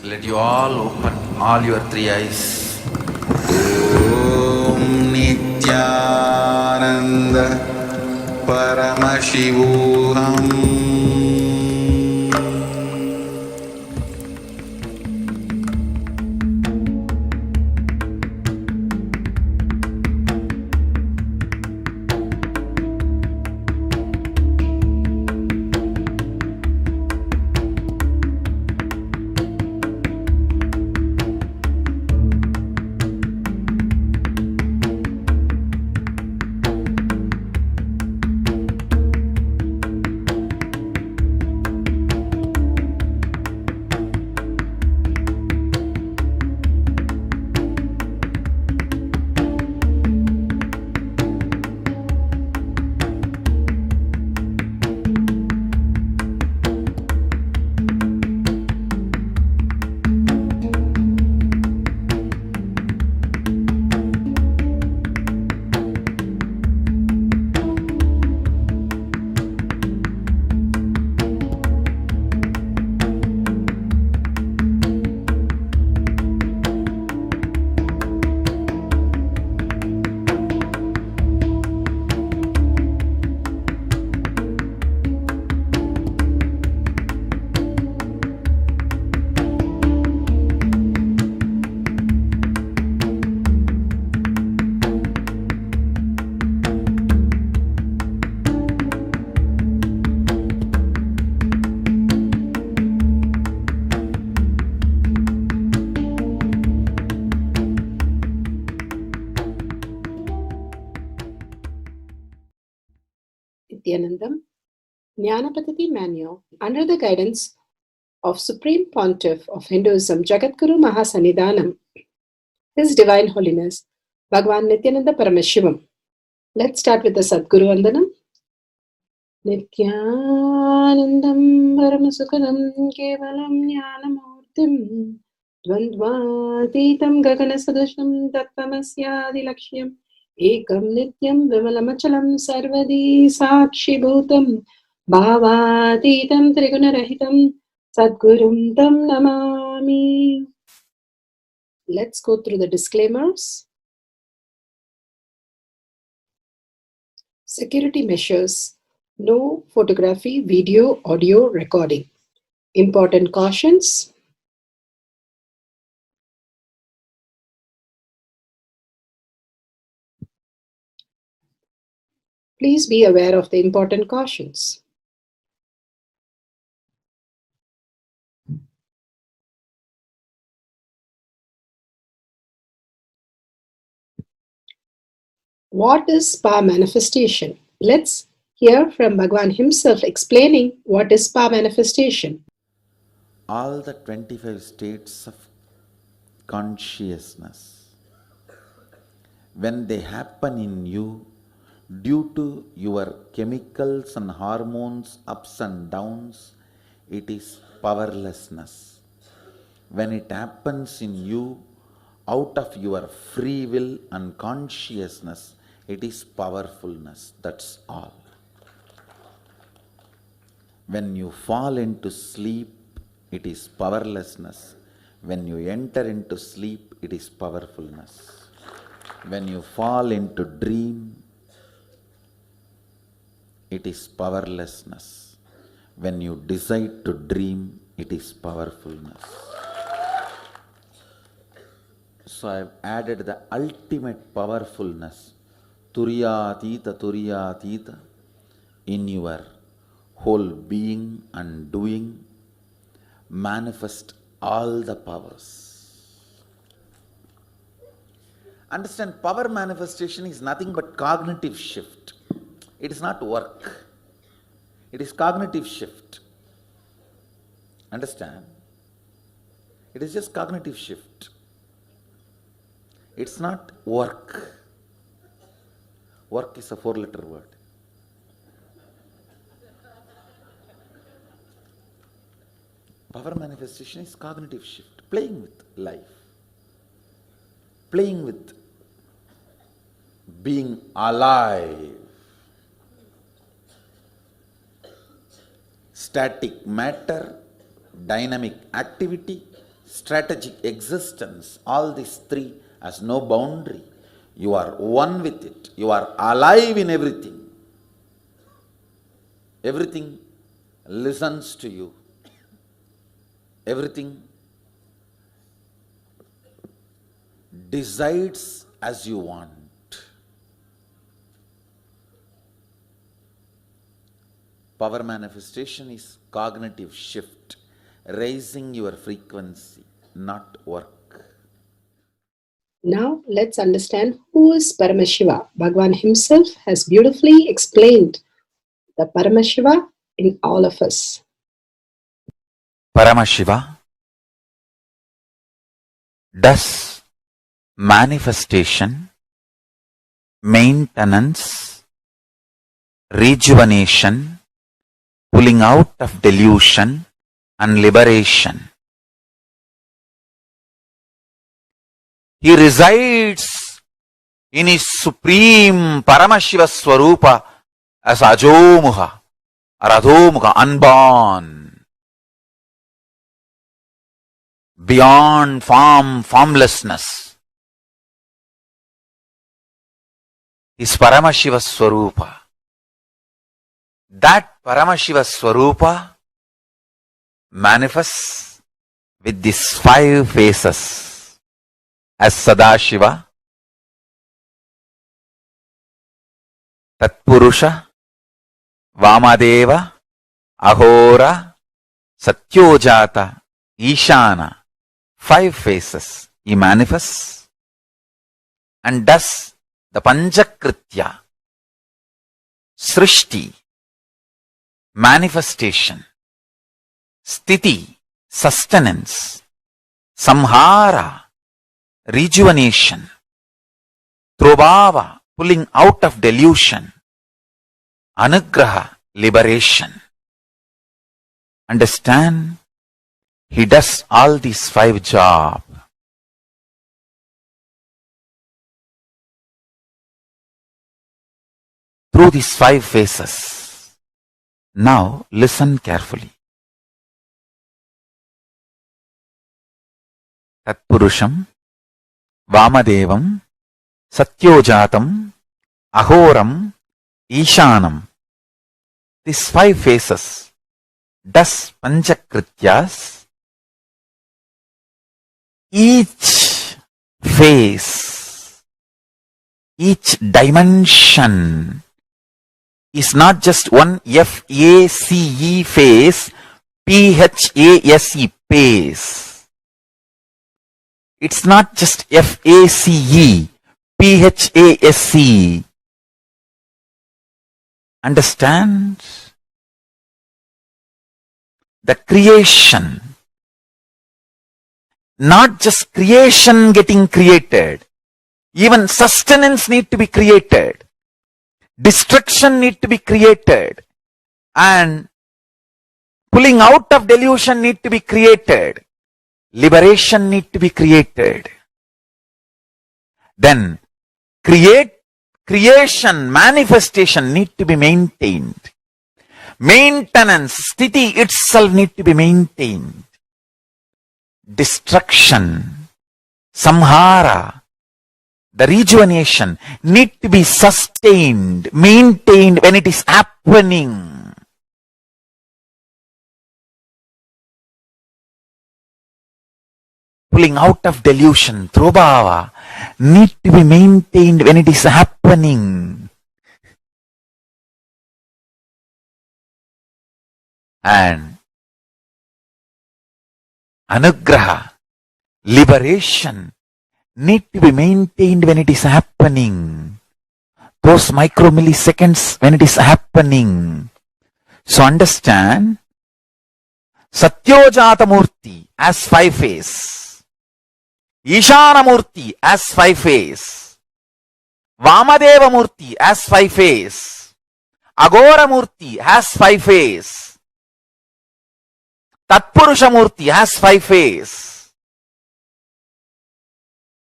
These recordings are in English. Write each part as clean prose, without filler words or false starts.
Let you all open all your three eyes. Om Nithyananda Paramashivoham. Nithyananda, Jnana Paddhati Manual, under the guidance of Supreme Pontiff of Hinduism, Jagadguru Mahasannidhanam, His Divine Holiness, Bhagavan Nithyananda Paramashivam. Let's start with the Sadguru Vandanam. Nithyanandam Paramasukadam Kevalam Jnanamurtim Dvandvatitam Gaganasadushnam Tattvamasyaadilakshయం Ekam Nityam Vimalamachalam Sarvadi Sakshibhutam Bhavatitam Trigunarahitam Sadgurum Tam Namami. Let's go through the disclaimers. Security measures. No photography, video, audio recording. Important cautions. Please be aware of the important cautions. What is spa manifestation? Let's hear from Bhagavan himself explaining what is spa manifestation. All the 25 states of consciousness, when they happen in you due to your chemicals and hormones ups and downs, it is powerlessness. When it happens in you out of your free will and consciousness, it is powerfulness. That's all. When you fall into sleep, it is powerlessness. When you enter into sleep, it is powerfulness. When you fall into dream, it is powerlessness. When you decide to dream, it is powerfulness. So I have added the ultimate powerfulness, Turiyatita, in your whole being and doing. Manifest all the powers. Understand, power manifestation is nothing but cognitive shift. It is not work. It is cognitive shift. Understand? It is just cognitive shift. It's not work. Work is a 4-letter word. Power manifestation is cognitive shift, playing with life, playing with being alive. Static matter, dynamic activity, strategic existence, all these three has no boundary. You are one with it. You are alive in everything. Everything listens to you. Everything decides as you want. Power manifestation is cognitive shift, raising your frequency, not work. Now let's understand who is Paramashiva. Bhagavan himself has beautifully explained the Paramashiva in all of us. Paramashiva does manifestation, maintenance, rejuvenation, pulling out of delusion and liberation. He resides in his supreme Paramashiva Swarupa as Ajomuha or Adhomuha, unborn, beyond form, formlessness. Is Paramashiva Swarupa. That Paramashiva Swarupa manifests with these 5 faces as Sadashiva, Tatpurusha, Vamadeva, Ahora, Satyojata, Ishana. 5 faces he manifests and does the Panchakritya, Srishti, manifestation, Sthiti, sustenance, Samhara, rejuvenation, Trobhava, pulling out of delusion, Anugraha, liberation. Understand? He does all these 5 jobs. Through these 5 phases. Now listen carefully. Tatpurusham, Vamadevam, Satyojatam, Ahoram, Ishanam. These 5 phases does Panchakrityas. Each phase, each dimension is not just one F-A-C-E phase, P-H-A-S-E phase. It's not just F-A-C-E, P-H-A-S-E. Understand? The creation, not just creation getting created, even sustenance need to be created, destruction need to be created, and pulling out of delusion need to be created, liberation need to be created. Then creation, manifestation need to be maintained. Maintenance, sthiti itself need to be maintained. Destruction, samhara, the rejuvenation need to be sustained, maintained when it is happening. Pulling out of delusion, trobhava, need to be maintained when it is happening. And anugraha, liberation, need to be maintained when it is happening. Those micromilliseconds when it is happening. So understand, Satyojata Murti as 5 phase, Ishana Murti as 5 phase, Vamadeva Murti as 5 phase, Agora Murti has 5 phase, Tatpurusha Murti has 5 phase.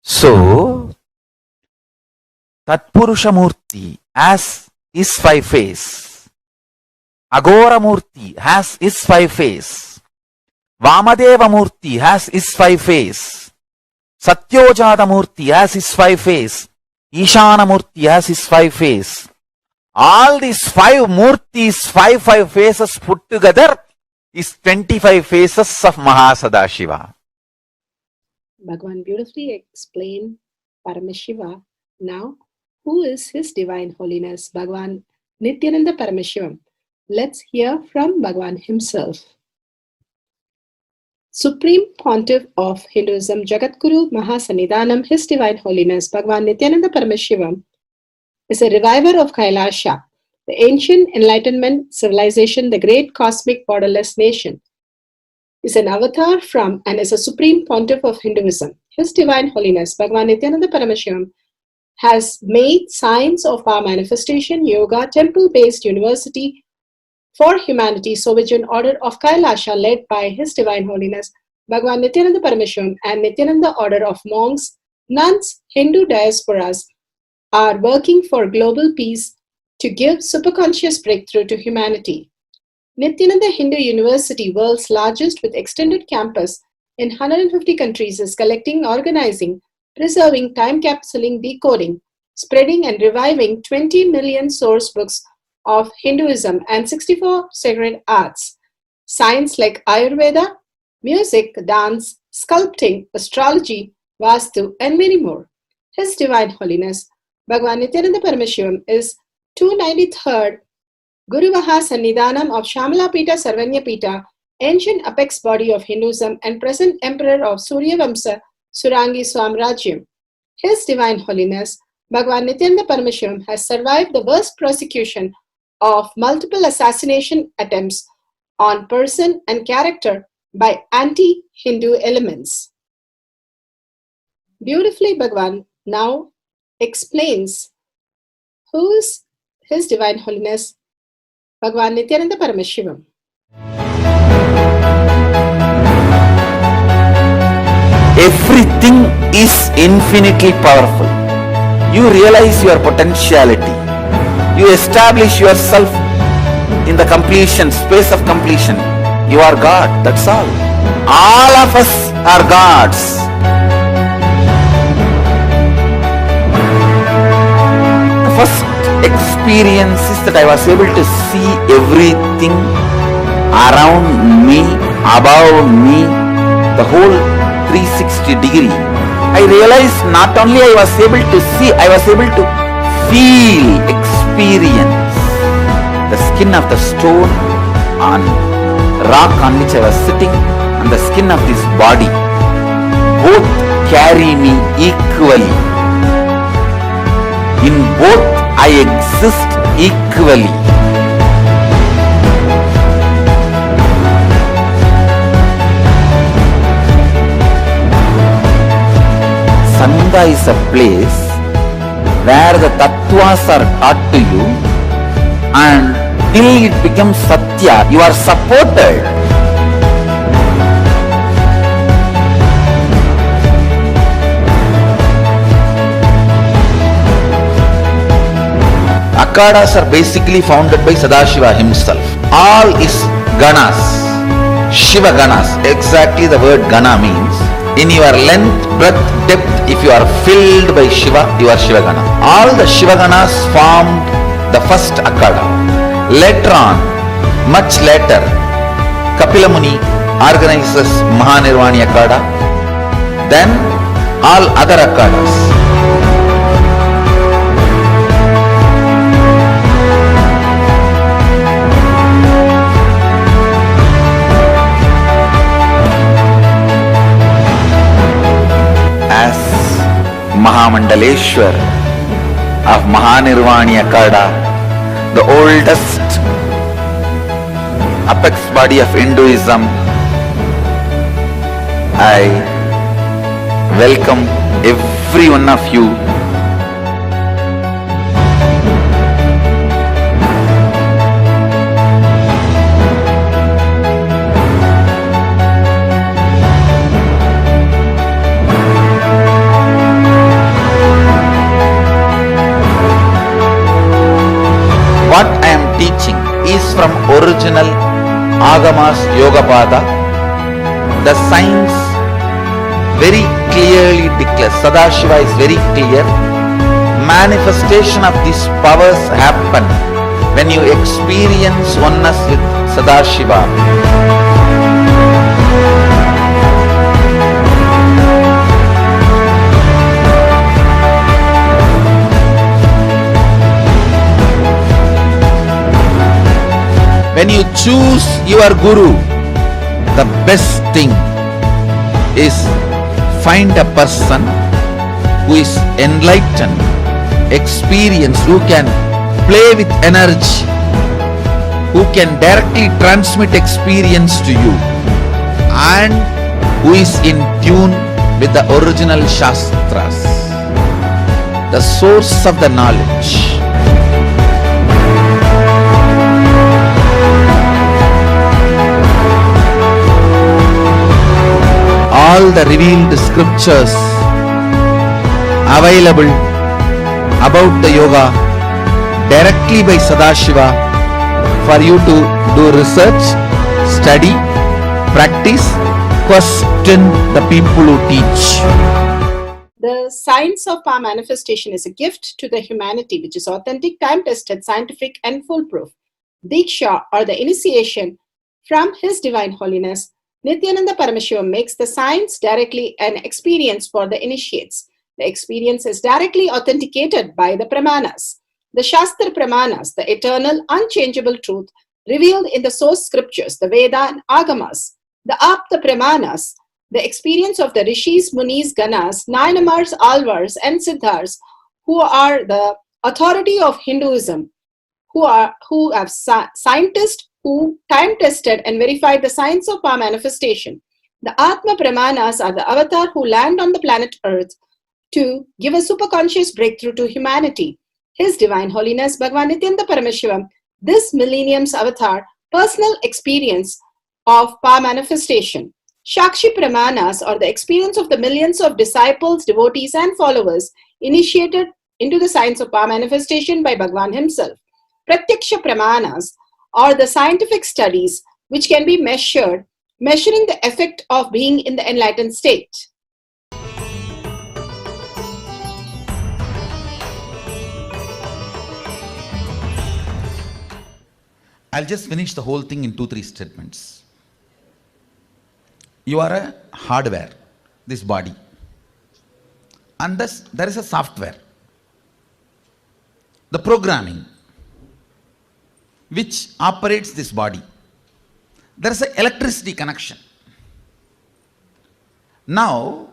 So, Tatpurusha Murti has his 5 phase. Agora Murti has his 5 phase. Vamadeva Murti has his 5 face. Satyojata Murti has his 5 face. Ishana Murti has his 5 face. All these 5 Murtis, 5 faces put together is 25 faces of Mahasadashiva. Bhagavan beautifully explained Paramashiva. Now, who is His Divine Holiness, Bhagavan Nithyananda Paramashivam? Let's hear from Bhagavan himself. Supreme Pontiff of Hinduism, Jagadguru Mahasannidhanam, His Divine Holiness, Bhagavan Nithyananda Paramashivam, is a reviver of Kailasha, the ancient enlightenment civilization, the great cosmic borderless nation. Is an avatar from and is a supreme pontiff of Hinduism. His Divine Holiness, Bhagavan Nithyananda Paramashivam, has made science of our manifestation, yoga, temple-based university for humanity, Sovereign Order of Kailasha, led by His Divine Holiness, Bhagavan Nithyananda Paramashivam, and Nithyananda Order of monks, nuns, Hindu diasporas, are working for global peace to give superconscious breakthrough to humanity. Nithyananda Hindu University, world's largest with extended campus in 150 countries, is collecting, organizing, preserving, time-capsuling, decoding, spreading and reviving 20 million source books of Hinduism and 64 sacred arts, science like Ayurveda, music, dance, sculpting, astrology, Vastu, and many more. His Divine Holiness, Bhagavan Nithyananda Paramashivam, is 293rd Guru Mahasannidhanam of Shamala Pita Sarvanya Pita, ancient apex body of Hinduism and present emperor of Surya Vamsa Surangi Swamrajyam. His Divine Holiness, Bhagavan Nithyananda Paramashivam, has survived the worst persecution of multiple assassination attempts on person and character by anti-Hindu elements. Beautifully, Bhagavan now explains who is His Divine Holiness, Bhagavan Nithyananda Paramashivam. Everything is infinitely powerful. You realize your potentiality. You establish yourself in the completion, space of completion. You are God, that's all. All of us are gods. The first experience is that I was able to see everything around me, above me, the whole 360 degree. I realized not only I was able to see, I was able to feel, experience the skin of the stone on rock on which I was sitting and the skin of this body. Both carry me equally. In both I exist equally. Sangha is a place where the tattvas are taught to you, and till it becomes satya, you are supported. Akhadas are basically founded by Sadashiva himself. All is ganas, Shiva ganas. Exactly the word gana means. In your length, breadth, depth, if you are filled by Shiva, you are Shiva Gana. All the Shiva Ganas formed the first Akhada. Later on, much later, Kapila Muni organizes Mahanirvani Akhada. Then all other Akhadas. As Mahamandaleshwar of Mahanirvani Akhada, the oldest apex body of Hinduism, I welcome every one of you. What I am teaching is from original Agamas Yogapada, the science very clearly declares, Sadashiva is very clear, manifestation of these powers happen when you experience oneness with Sadashiva. When you choose your guru, the best thing is find a person who is enlightened, experienced, who can play with energy, who can directly transmit experience to you, and who is in tune with the original Shastras, the source of the knowledge. All the revealed scriptures available about the yoga directly by Sadashiva for you to do research, study, practice, question the people who teach. The science of power manifestation is a gift to the humanity which is authentic, time-tested, scientific and foolproof. Diksha, or the initiation from His Divine Holiness Nithyananda Paramashivam, makes the science directly an experience for the initiates. The experience is directly authenticated by the Pramanas. The Shastra Pramanas, the eternal, unchangeable truth revealed in the source scriptures, the Veda and Agamas. The Apta Pramanas, the experience of the Rishis, Munis, Ganas, Nayanamars, Alvars and Siddhars, who are the authority of Hinduism, who have scientists who time-tested and verified the science of power manifestation. The Atma Pramanas are the avatar who land on the planet Earth to give a superconscious breakthrough to humanity. His Divine Holiness Bhagavan Nithyananda Paramashivam, this millennium's avatar, personal experience of power manifestation. Shakshi Pramanas, or the experience of the millions of disciples, devotees and followers initiated into the science of power manifestation by Bhagavan himself. Pratyaksha Pramanas, or the scientific studies which can be measuring the effect of being in the enlightened state. I'll just finish the whole thing in 2-3 statements. You are a hardware, this body, and thus there is a software, the programming, which operates this body. There is an electricity connection. Now,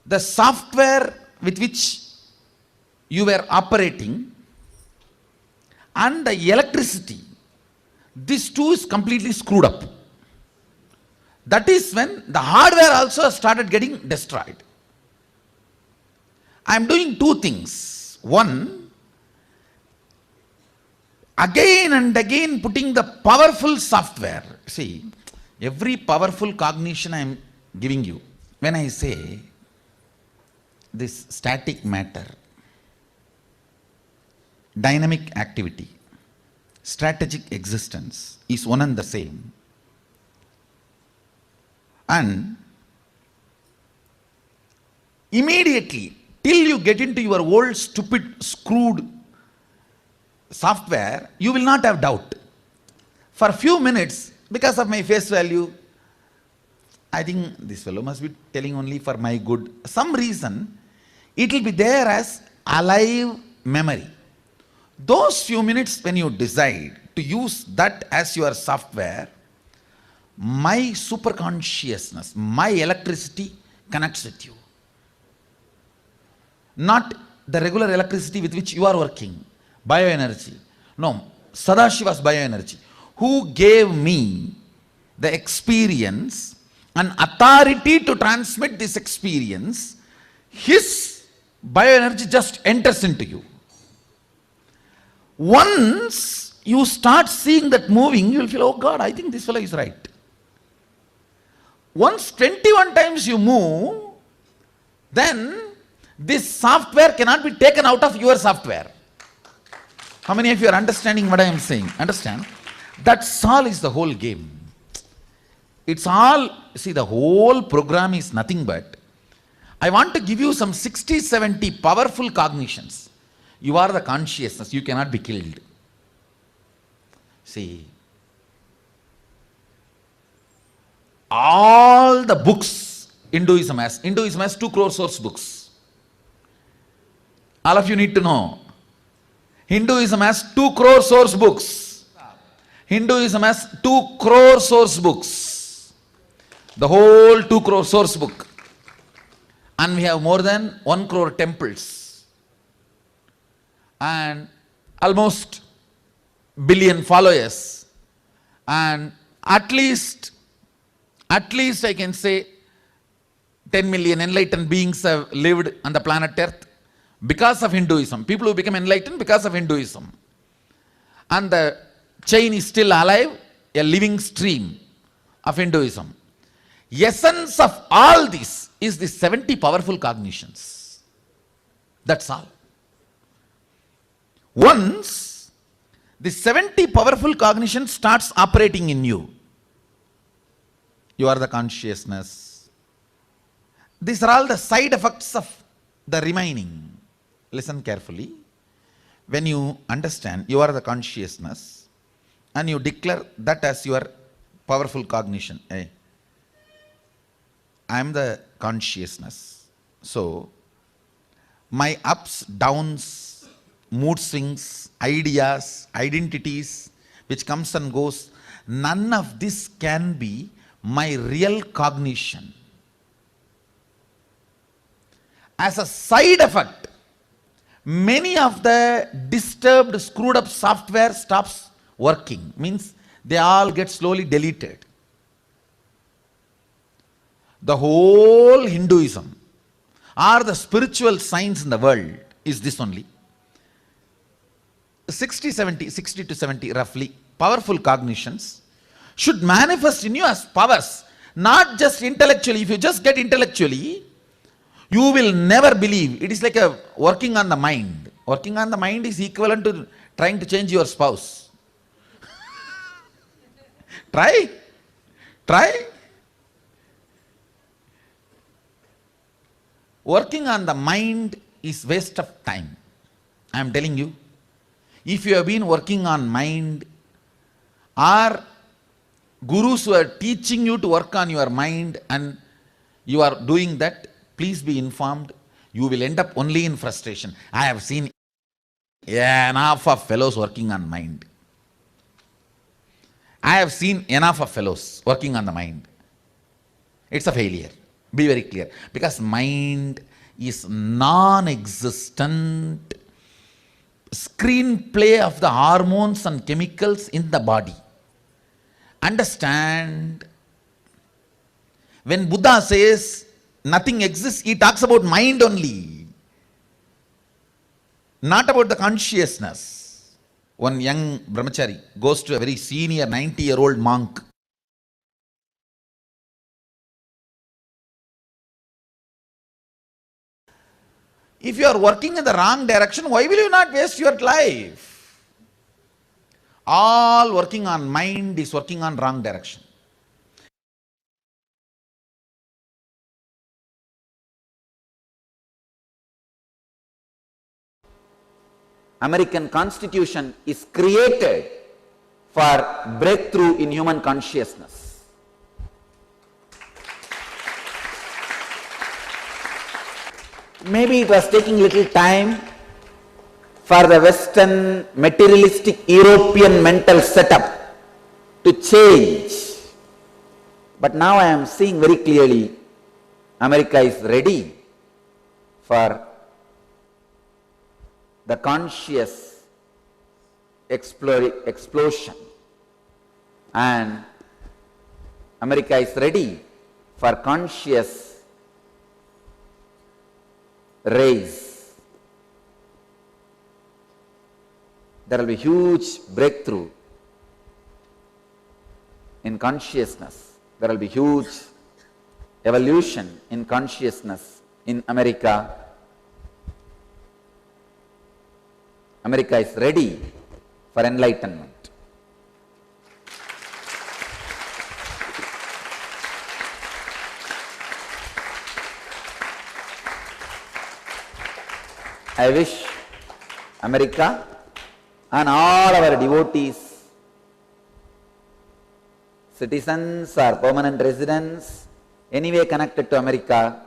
the software with which you were operating and the electricity, these two is completely screwed up. That is when the hardware also started getting destroyed. I am doing 2 things. One, again and again putting the powerful software. See, every powerful cognition I am giving you. When I say this static matter, dynamic activity, strategic existence is one and the same. And immediately, till you get into your old stupid screwed software, you will not have doubt. For a few minutes, because of my face value, I think this fellow must be telling only for my good. Some reason, it will be there as alive memory. Those few minutes when you decide to use that as your software, my superconsciousness, my electricity connects with you. Not the regular electricity with which you are working. Bioenergy. No, Sadashiva's bioenergy, who gave me the experience and authority to transmit this experience, his bioenergy just enters into you. Once you start seeing that moving, you will feel, oh God, I think this fellow is right. Once 21 times you move, then this software cannot be taken out of your software. How many of you are understanding what I am saying? Understand? That's all is the whole game. It's all, see, the whole program is nothing but, I want to give you some 60, 70 powerful cognitions. You are the consciousness, you cannot be killed. See, all the books Hinduism has 2 crore source books. All of you need to know. Hinduism has 2 crore source books. Hinduism has 2 crore source books. The whole 2 crore source book. And we have more than 1 crore temples. And almost billion followers. And at least I can say 10 million enlightened beings have lived on the planet Earth because of Hinduism. People who become enlightened because of Hinduism. And the chain is still alive, a living stream of Hinduism. Essence of all this is the 70 powerful cognitions. That's all. Once the 70 powerful cognition starts operating in you, you are the consciousness. These are all the side effects of the remaining. Listen carefully. When you understand you are the consciousness and you declare that as your powerful cognition, I am the consciousness. So, my ups, downs, mood swings, ideas, identities, which comes and goes, none of this can be my real cognition. As a side effect, many of the disturbed, screwed up software stops working. Means they all get slowly deleted. The whole Hinduism or the spiritual science in the world is this only. 60 to 70 roughly powerful cognitions should manifest in you as powers, not just intellectually. If you just get intellectually, you will never believe. It is like a working on the mind. Working on the mind is equivalent to trying to change your spouse. Try. Working on the mind is waste of time. I am telling you. If you have been working on mind, or gurus who are teaching you to work on your mind and you are doing that, please be informed, you will end up only in frustration. I have seen enough of fellows working on mind. I have seen enough of fellows working on the mind. It's a failure. Be very clear. Because mind is non-existent screenplay of the hormones and chemicals in the body. Understand, when Buddha says nothing exists, he talks about mind only, not about the consciousness. One young brahmachari goes to a very senior 90-year-old monk. If you are working in the wrong direction, why will you not waste your life? All working on mind is working on wrong direction. American Constitution is created for breakthrough in human consciousness. Maybe it was taking little time for the Western materialistic European mental setup to change. But now I am seeing very clearly America is ready for the conscious explosion, and America is ready for conscious raise. There will be huge breakthrough in consciousness. There will be huge evolution in consciousness in America. America is ready for enlightenment. I wish America and all our devotees, citizens or permanent residents, anyway connected to America,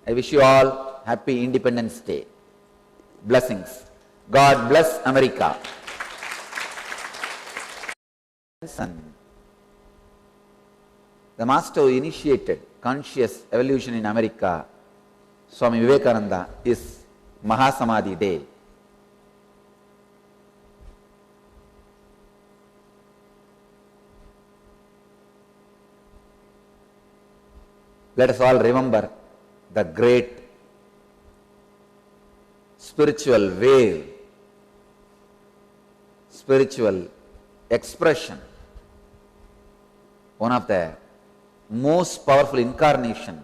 I wish you all happy Independence Day. Blessings. God bless America. The master who initiated conscious evolution in America, Swami Vivekananda, is Mahasamadhi Day. Let us all remember the great spiritual wave, spiritual expression, one of the most powerful incarnation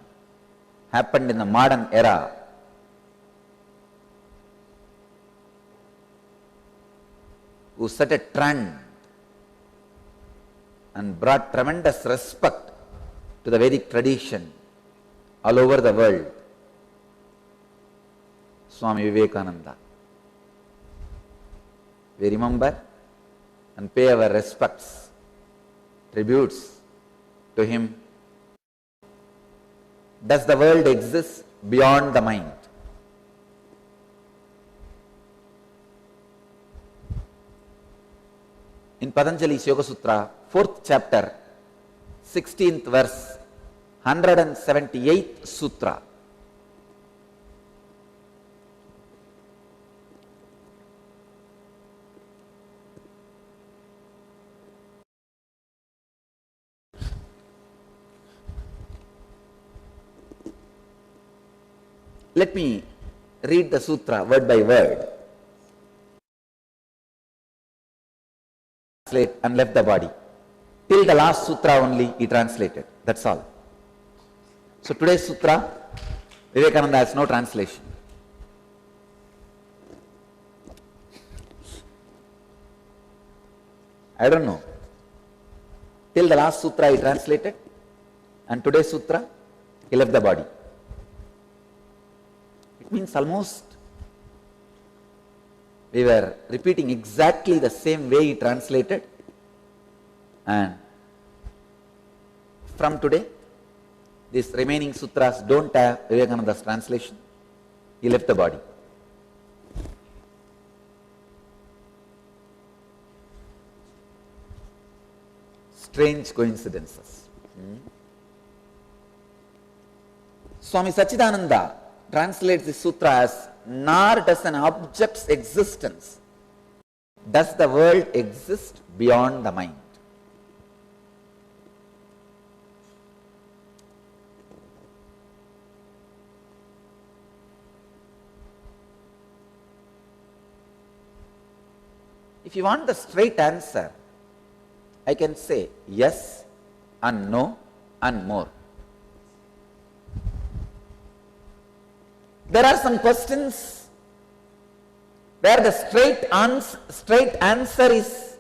happened in the modern era. Who set a trend and brought tremendous respect to the Vedic tradition all over the world. Swami Vivekananda. We remember and pay our respects, tributes to him. Does the world exist beyond the mind? In Patanjali's Yoga Sutra, 4th chapter, 16th verse, 178th Sutra. Let me read the sutra word by word. Translate and left the body. Till the last sutra only he translated. That's all. So today's sutra, Vivekananda has no translation. I don't know. Till the last sutra he translated, and today's sutra he left the body. It means almost we were repeating exactly the same way he translated, and from today these remaining sutras don't have Vivekananda's translation. He left the body. Strange coincidences. Swami Sachidananda translates the sutra as, nor does an object's existence, does the world exist beyond the mind. If you want the straight answer, I can say yes and no and more. There are some questions where the straight answer is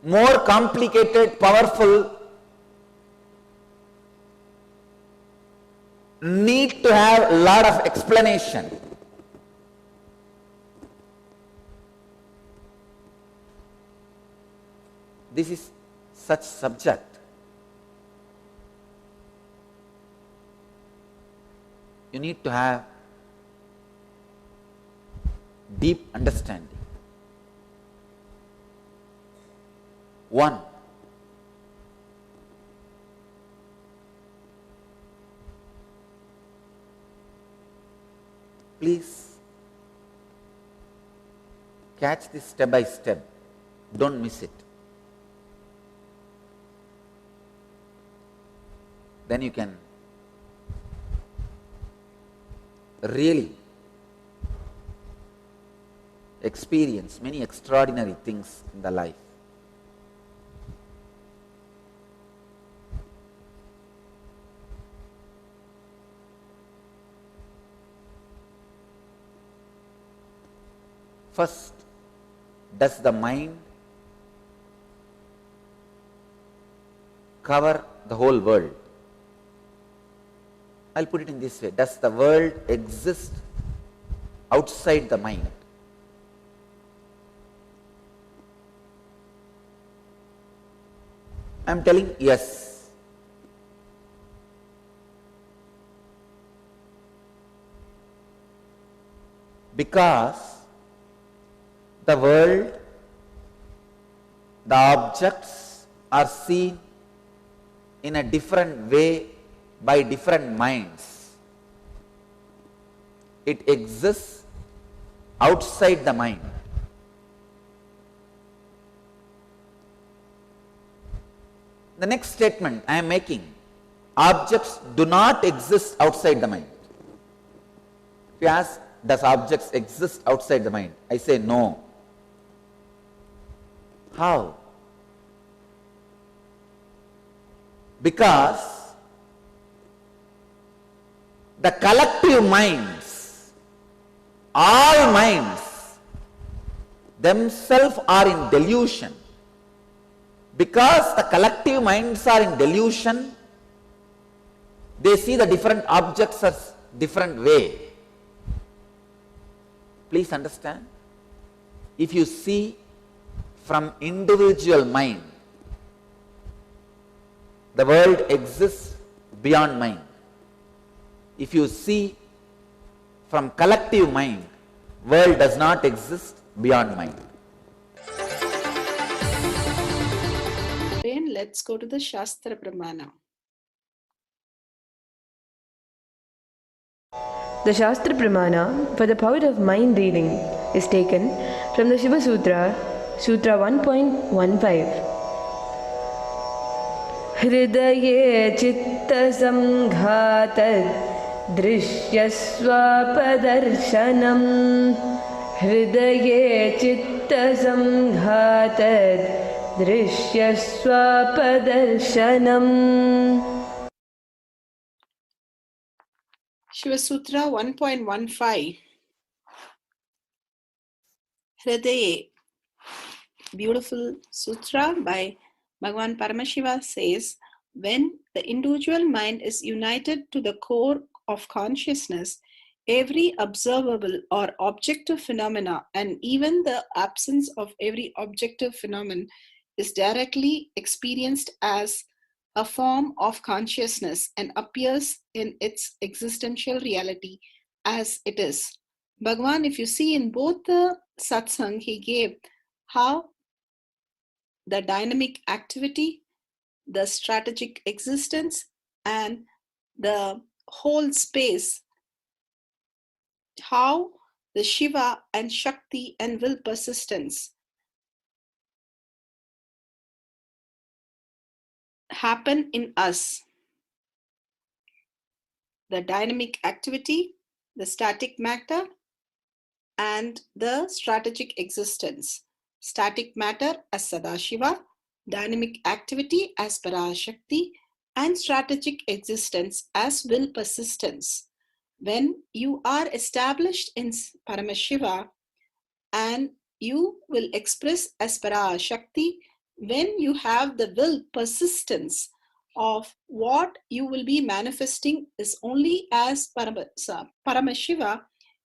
more complicated, powerful, need to have a lot of explanation. This is such subject. You need to have deep understanding. One, please catch this step by step. Don't miss it. Then you can really experience many extraordinary things in the life. First, does the mind cover the whole world? I'll put it in this way. Does the world exist outside the mind? I'm telling yes. Because the world, the objects are seen in a different way by different minds. It exists outside the mind. The next statement I am making, objects do not exist outside the mind. If you ask, does objects exist outside the mind? I say no. How? Because the collective minds, all minds themselves are in delusion. Because the collective minds are in delusion, they see the different objects as different way. Please understand, if you see from individual mind, the world exists beyond mind. If you see from collective mind, world does not exist beyond mind. Then let's go to the Shastra Pramana. The Shastra Pramana for the power of mind reading is taken from the Shiva Sutra, Sutra 1.15. Hridaye chitta samghatad drishyasvapadarsanam. Hridaye chitta samghatad drishyasvapadarsanam. Shiva Sutra 1.15. Hridaye, beautiful sutra by Bhagavan Paramashiva, says, when the individual mind is united to the core of consciousness, every observable or objective phenomena and even the absence of every objective phenomenon is directly experienced as a form of consciousness and appears in its existential reality as it is. Bhagavan, if you see in both the satsang, he gave how the dynamic activity, the strategic existence, and the whole space, how the Shiva and Shakti and will persistence happen in us. The dynamic activity, the static matter, and the strategic existence. Static matter as Sadashiva, dynamic activity as Parashakti, and strategic existence as will persistence. When you are established in Paramashiva and you will express as Parashakti, when you have the will persistence of what you will be manifesting is only as Paramashiva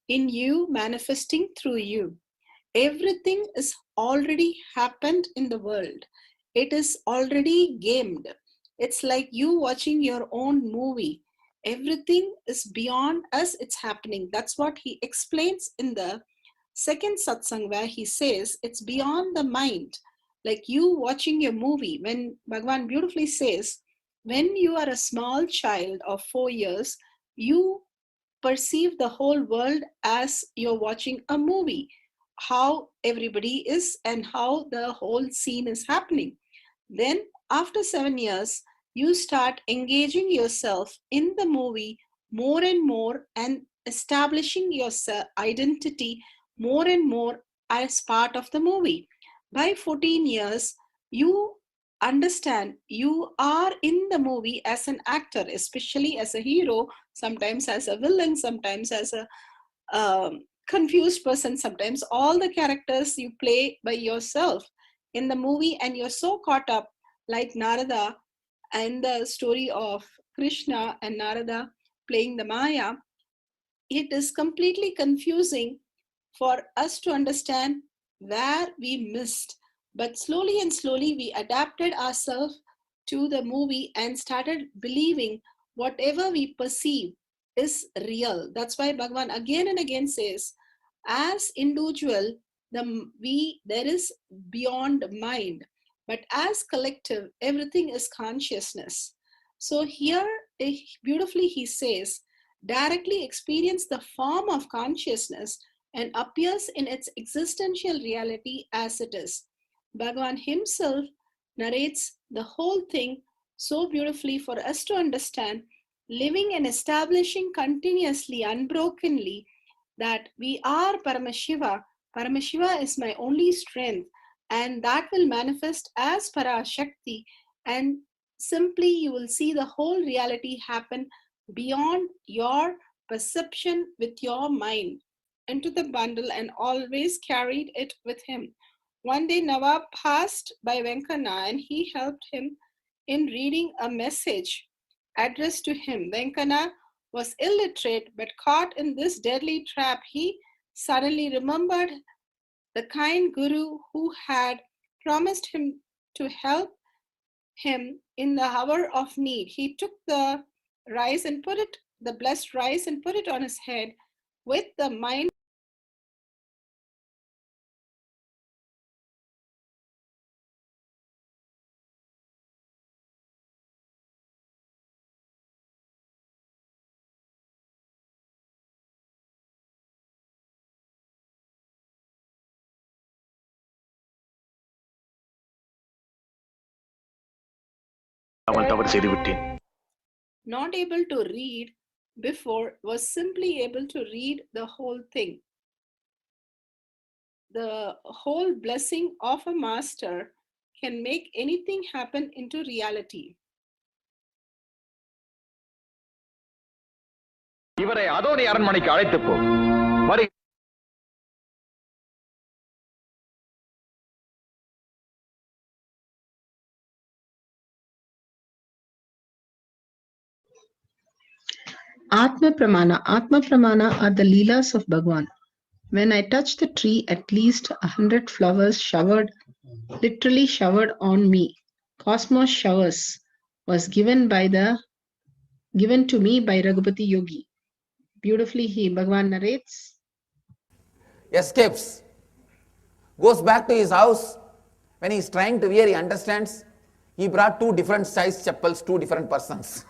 in you, manifesting through you. Everything is already happened in the world. It is already gamed. It's like you watching your own movie. Everything is beyond us, it's happening. That's what he explains in the second satsang, where he says it's beyond the mind. Like you watching your movie, when Bhagavan beautifully says, when you are a small child of 4 years, you perceive the whole world as you're watching a movie, how everybody is and how the whole scene is happening. Then after 7 years, you start engaging yourself in the movie more and more and establishing your identity more and more as part of the movie. By 14 years, you understand you are in the movie as an actor, especially as a hero, sometimes as a villain, sometimes as a confused person, sometimes all the characters you play by yourself in the movie, and you're so caught up, like Narada and the story of Krishna and Narada playing the Maya, it is completely confusing for us to understand where we missed. But slowly and slowly, we adapted ourselves to the movie and started believing whatever we perceive is real. That's why Bhagavan again and again says, as individual, there is beyond mind, but as collective, everything is consciousness. So here, beautifully, he says, directly experience the form of consciousness and appears in its existential reality as it is. Bhagavan himself narrates the whole thing so beautifully for us to understand, living and establishing continuously, unbrokenly, that we are Paramashiva. Paramashiva is my only strength, and that will manifest as Parashakti, and simply you will see the whole reality happen beyond your perception with your mind into the bundle and always carried it with him. One day Nawab passed by Venkana and he helped him in reading a message addressed to him. Venkana was illiterate but caught in this deadly trap. He suddenly remembered the kind Guru who had promised him to help him in the hour of need. He took the blessed rice and put it on his head with the mind. Not able to read before, was simply able to read the whole thing. The whole blessing of a master can make anything happen into reality. இவரை அதோனி அரண்மனைக்கு அழைத்து போ. Atma Pramana are the Leelas of Bhagwan. When I touched the tree, at least 100 flowers literally showered on me. Cosmos showers was given to me by Raghupati Yogi. Beautifully, Bhagwan narrates. Escapes, goes back to his house. When he is trying to wear, he understands. He brought two different size chappals, two different persons.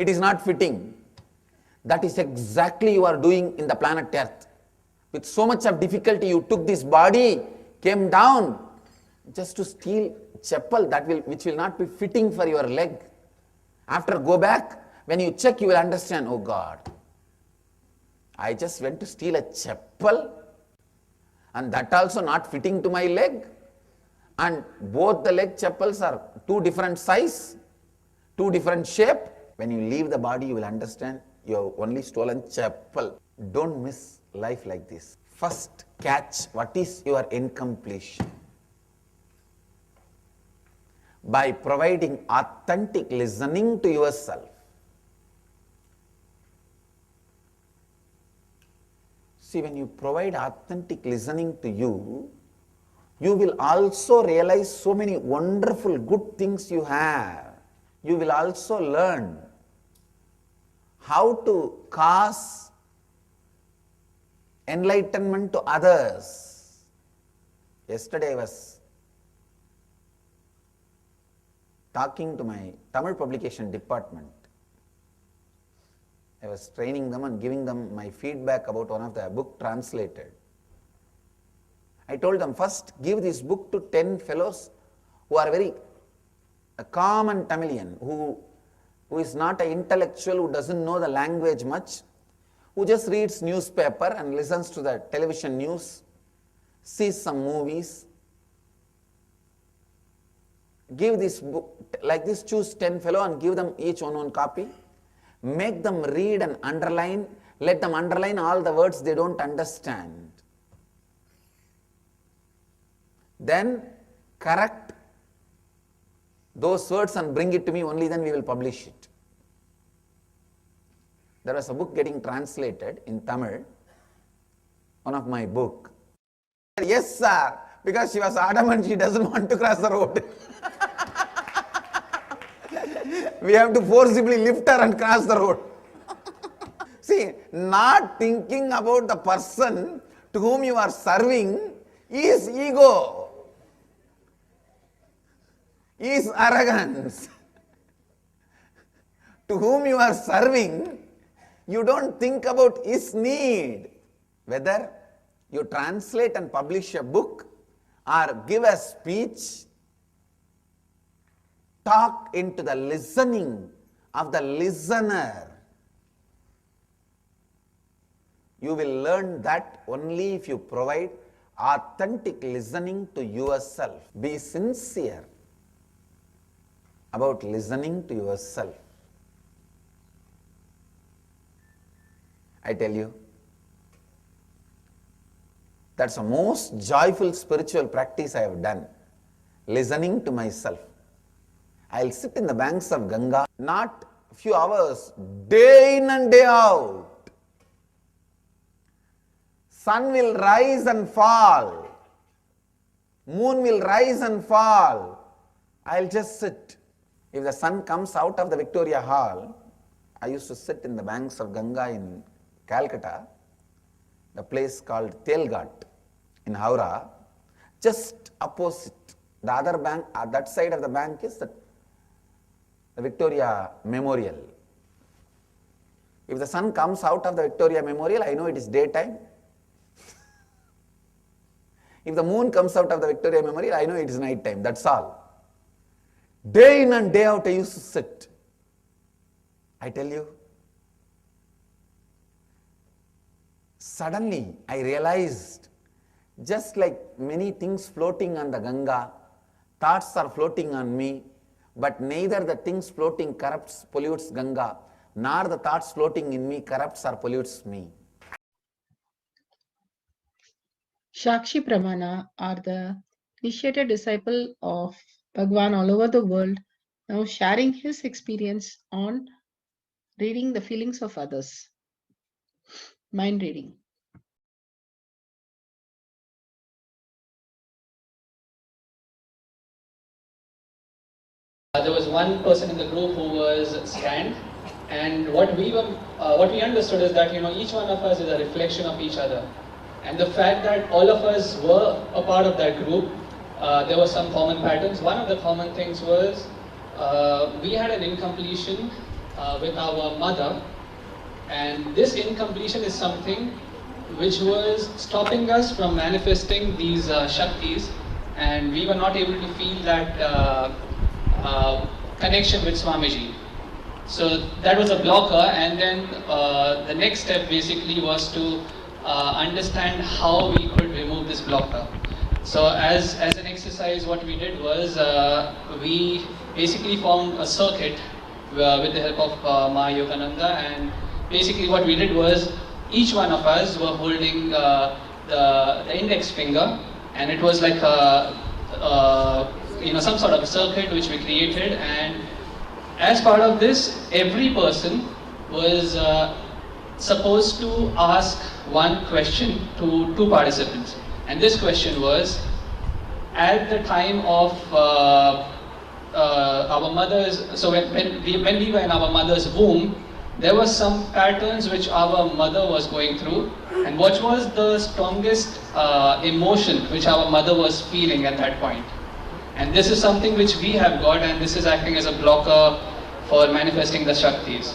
It is not fitting. That is exactly you are doing in the planet Earth. With so much of difficulty, you took this body, came down just to steal chappal which will not be fitting for your leg. After go back, when you check, you will understand, oh God, I just went to steal a chappal and that also not fitting to my leg. And both the leg chappals are two different size, two different shape. When you leave the body, you will understand you have only stolen chappal. Don't miss life like this. First catch what is your incompletion. By providing authentic listening to yourself. See, when you provide authentic listening to you, you will also realize so many wonderful good things you have. You will also learn how to cause enlightenment to others. Yesterday I was talking to my Tamil publication department. I was training them and giving them my feedback about one of the book translated. I told them, first give this book to 10 fellows who are very a common Tamilian, who is not an intellectual, who doesn't know the language much, who just reads newspaper and listens to the television news, sees some movies. Give this book, like this, choose 10 fellow and give them each one copy. Make them read and underline. Let them underline all the words they don't understand. Then correct those words and bring it to me, only then we will publish it. There was a book getting translated in Tamil, one of my book. Yes, sir, because she was adamant she doesn't want to cross the road. We have to forcibly lift her and cross the road. See, not thinking about the person to whom you are serving is ego, is arrogance. To whom you are serving, you don't think about his need. Whether you translate and publish a book or give a speech, talk into the listening of the listener. You will learn that only if you provide authentic listening to yourself. Be sincere about listening to yourself. I tell you, that's the most joyful spiritual practice I have done. Listening to myself. I'll sit in the banks of Ganga, not a few hours, day in and day out. Sun will rise and fall. Moon will rise and fall. I'll just sit. If the sun comes out of the Victoria Hall, I used to sit in the banks of Ganga in Calcutta, the place called Telghat in Howrah, just opposite. The other bank, at that side of the bank is the Victoria Memorial. If the sun comes out of the Victoria Memorial, I know it is daytime. If the moon comes out of the Victoria Memorial, I know it is night time. That's all. Day in and day out I used to sit. I tell you, suddenly I realized, just like many things floating on the Ganga, thoughts are floating on me, but neither the things floating corrupts, pollutes Ganga, nor the thoughts floating in me corrupts or pollutes me. Shakshi Pramana are the initiated disciple of Bhagwan all over the world, now sharing his experience on reading the feelings of others. Mind reading. There was one person in the group who was scanned, and what we understood is that each one of us is a reflection of each other, and the fact that all of us were a part of that group, there were some common patterns. One of the common things was we had an incompletion with our mother, and this incompletion is something which was stopping us from manifesting these Shaktis, and we were not able to feel that connection with Swamiji. So that was a blocker, and then the next step basically was to understand how we could remove this blocker. So as an exercise, what we did was we basically formed a circuit with the help of Ma Yogananda, and basically what we did was each one of us were holding the index finger, and it was like some sort of a circuit which we created, and as part of this, every person was supposed to ask one question to two participants, and this question was, at the time of our mother's, so when we were in our mother's womb, there were some patterns which our mother was going through, and what was the strongest emotion which our mother was feeling at that point. And this is something which we have got, and this is acting as a blocker for manifesting the Shaktis.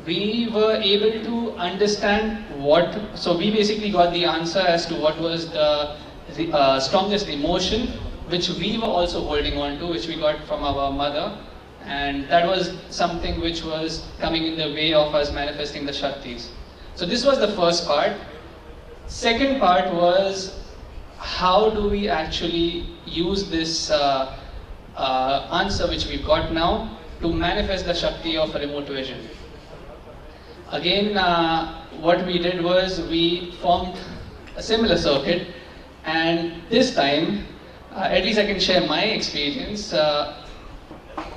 We were able to understand so we basically got the answer as to what was the strongest emotion which we were also holding on to, which we got from our mother, and that was something which was coming in the way of us manifesting the Shaktis. So this was the first part. Second part was, how do we actually use this answer which we've got now to manifest the Shakti of remote vision? Again, what we did was we formed a similar circuit, and this time, at least I can share my experience.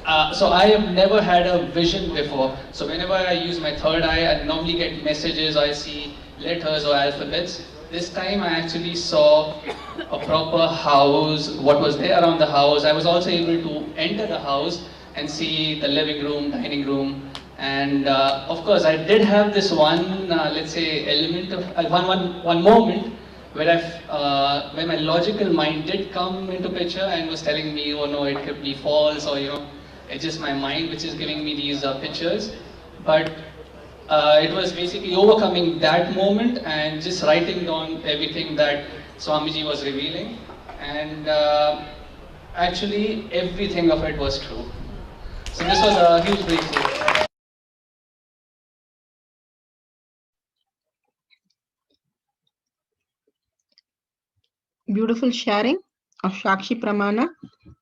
So I have never had a vision before. So whenever I use my third eye, I normally get messages, or I see letters or alphabets. This time I actually saw a proper house, what was there around the house. I was also able to enter the house and see the living room, dining room. And of course, I did have this one, let's say, element of one moment where my logical mind did come into picture and was telling me, oh no, it could be false, or it's just my mind which is giving me these pictures. But it was basically overcoming that moment and just writing down everything that Swamiji was revealing, and actually everything of it was true. So this was a huge breakthrough. Beautiful sharing of Shakshi Pramana,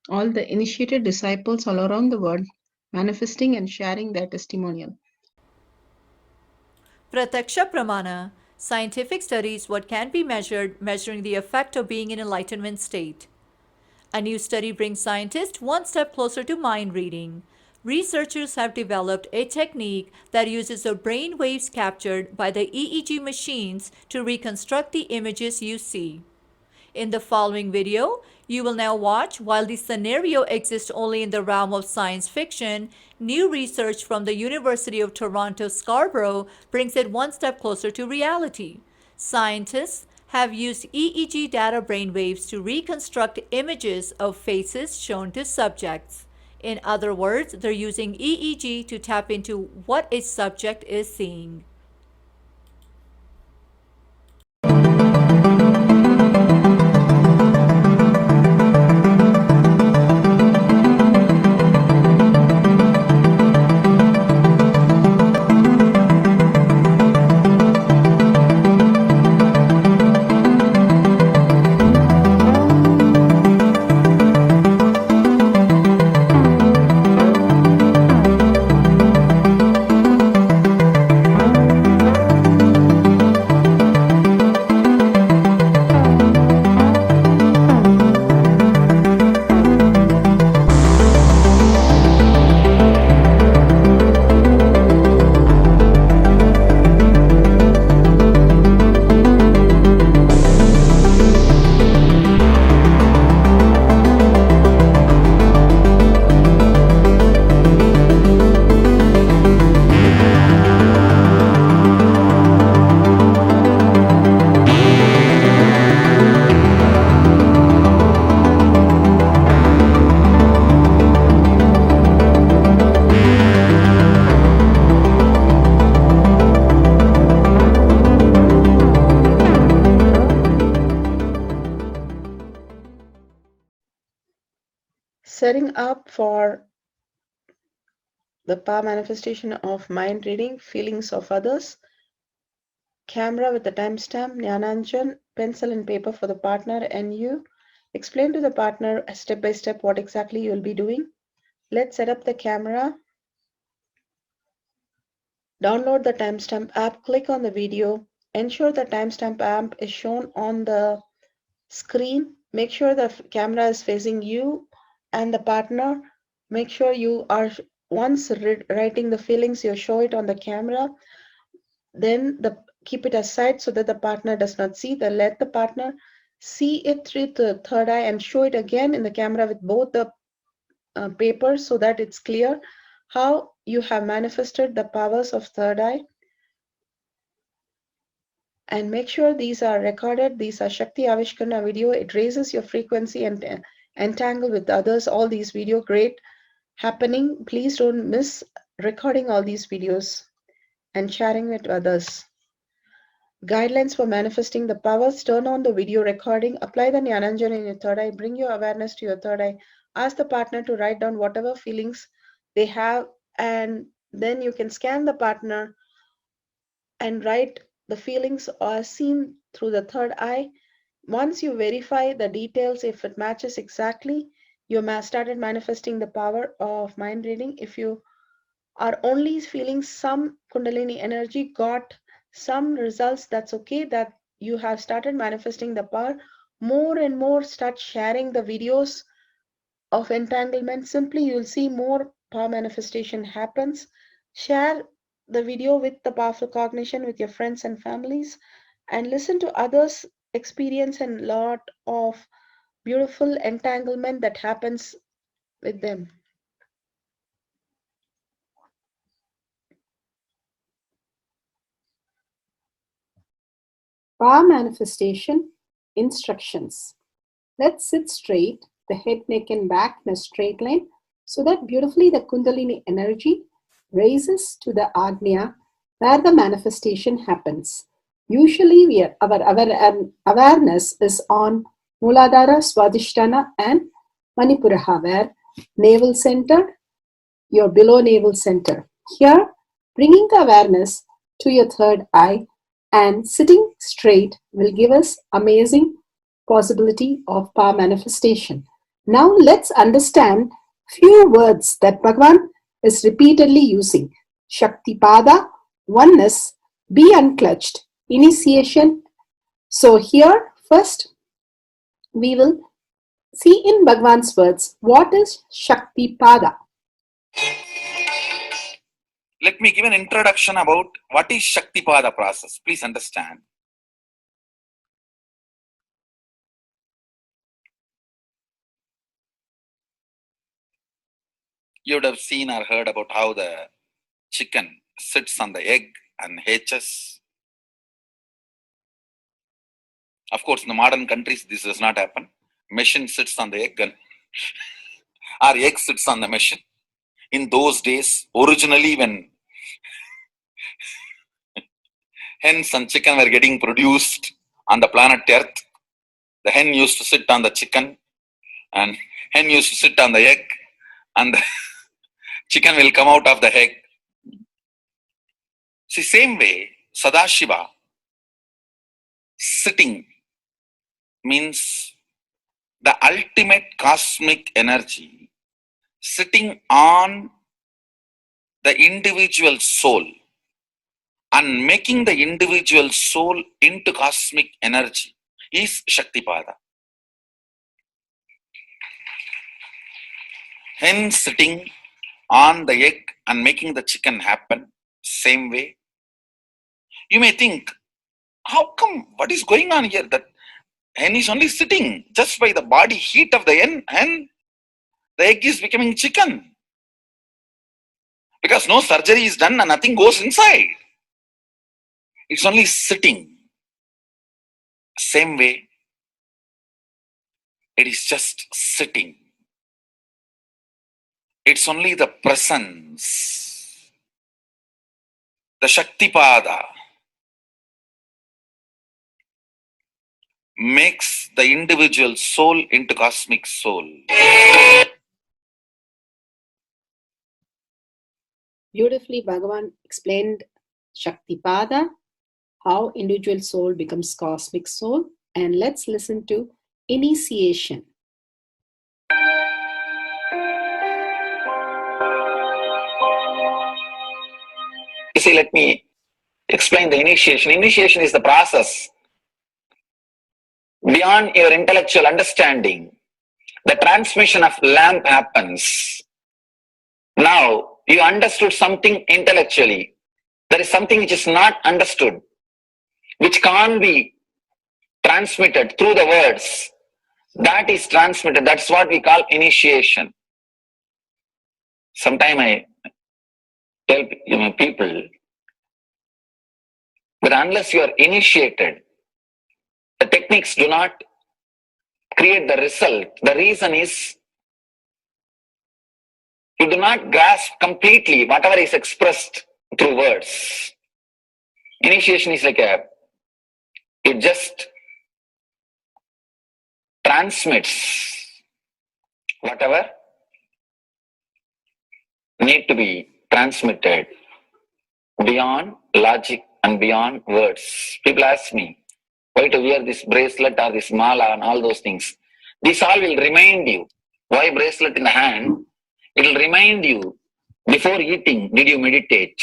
all the initiated disciples all around the world manifesting and sharing their testimonial. Prataksha Pramana, scientific studies what can be measured, measuring the effect of being in enlightenment state. A new study brings scientists one step closer to mind reading. Researchers have developed a technique that uses the brain waves captured by the EEG machines to reconstruct the images you see. In the following video, you will now watch, while the scenario exists only in the realm of science fiction, new research from the University of Toronto Scarborough brings it one step closer to reality. Scientists have used EEG data brainwaves to reconstruct images of faces shown to subjects. In other words, they're using EEG to tap into what a subject is seeing. Setting up for the power manifestation of mind reading, feelings of others, camera with the timestamp, Jnananjan, pencil and paper for the partner and you. Explain to the partner step by step what exactly you will be doing. Let's set up the camera. Download the timestamp app, click on the video, ensure the timestamp app is shown on the screen. Make sure the camera is facing you and the partner. Make sure you are once writing the feelings, you show it on the camera. Then keep it aside so that the partner does not see. Then let the partner see it through the third eye and show it again in the camera with both the papers so that it's clear how you have manifested the powers of third eye. And make sure these are recorded. These are Shakti Avishkarna video. It raises your frequency and entangle with others. All these video great happening. Please don't miss recording all these videos and sharing with others. Guidelines for manifesting the powers. Turn on the video recording. Apply the Jnananjan in your third eye. Bring your awareness to your third eye. Ask the partner to write down whatever feelings they have, and then you can scan the partner and write the feelings are seen through the third eye. Once you verify the details, if it matches exactly, you started manifesting the power of mind reading. If you are only feeling some Kundalini energy, got some results, that's okay, that you have started manifesting the power. More and more start sharing the videos of entanglement, simply you'll see more power manifestation happens. Share the video with the powerful cognition with your friends and families, and listen to others experience a lot of beautiful entanglement that happens with them. Power manifestation instructions. Let's sit straight, the head, neck, and back in a straight line, so that beautifully the Kundalini energy raises to the Agnya where the manifestation happens. Usually, our awareness is on Muladhara, Swadhisthana, and Manipuraha, where navel center, your below navel center. Here, bringing the awareness to your third eye and sitting straight will give us amazing possibility of power manifestation. Now let's understand few words that Bhagavan is repeatedly using. Shakti Pada, oneness, be unclutched, initiation. So here first we will see in Bhagavan's words what is Shakti Pada. Let me give an introduction about what is Shaktipada process. Please understand. You would have seen or heard about how the chicken sits on the egg and hatches. Of course, in the modern countries, this does not happen. Machine sits on the egg and our egg sits on the machine. In those days, originally when hens and chicken were getting produced on the planet Earth, the hen used to sit on the chicken and hen used to sit on the egg, and the chicken will come out of the egg. See, same way, Sadashiva, sitting means the ultimate cosmic energy sitting on the individual soul and making the individual soul into cosmic energy is Shaktipada. Hence, sitting on the egg and making the chicken happen, same way. You may think, how come, what is going on here? That hen is only sitting just by the body heat of the hen, the egg is becoming chicken. Because no surgery is done and nothing goes inside. It's only sitting. Same way, it is just sitting. It's only the presence, the Shaktipada, makes the individual soul into cosmic soul. Beautifully, Bhagavan explained Shaktipada, how individual soul becomes cosmic soul. And let's listen to initiation. You see, let me explain the initiation. Initiation is the process beyond your intellectual understanding. The transmission of lamp happens. Now, you understood something intellectually. There is something which is not understood, which can't be transmitted through the words. That is transmitted. That's what we call initiation. Sometimes I tell people that unless you are initiated, the techniques do not create the result. The reason is you do not grasp completely whatever is expressed through words. Initiation is like it just transmits whatever need to be transmitted beyond logic and beyond words. People ask me why to wear this bracelet or this mala and all those things. This all will remind you. Why bracelet in the hand? It will remind you, before eating, did you meditate?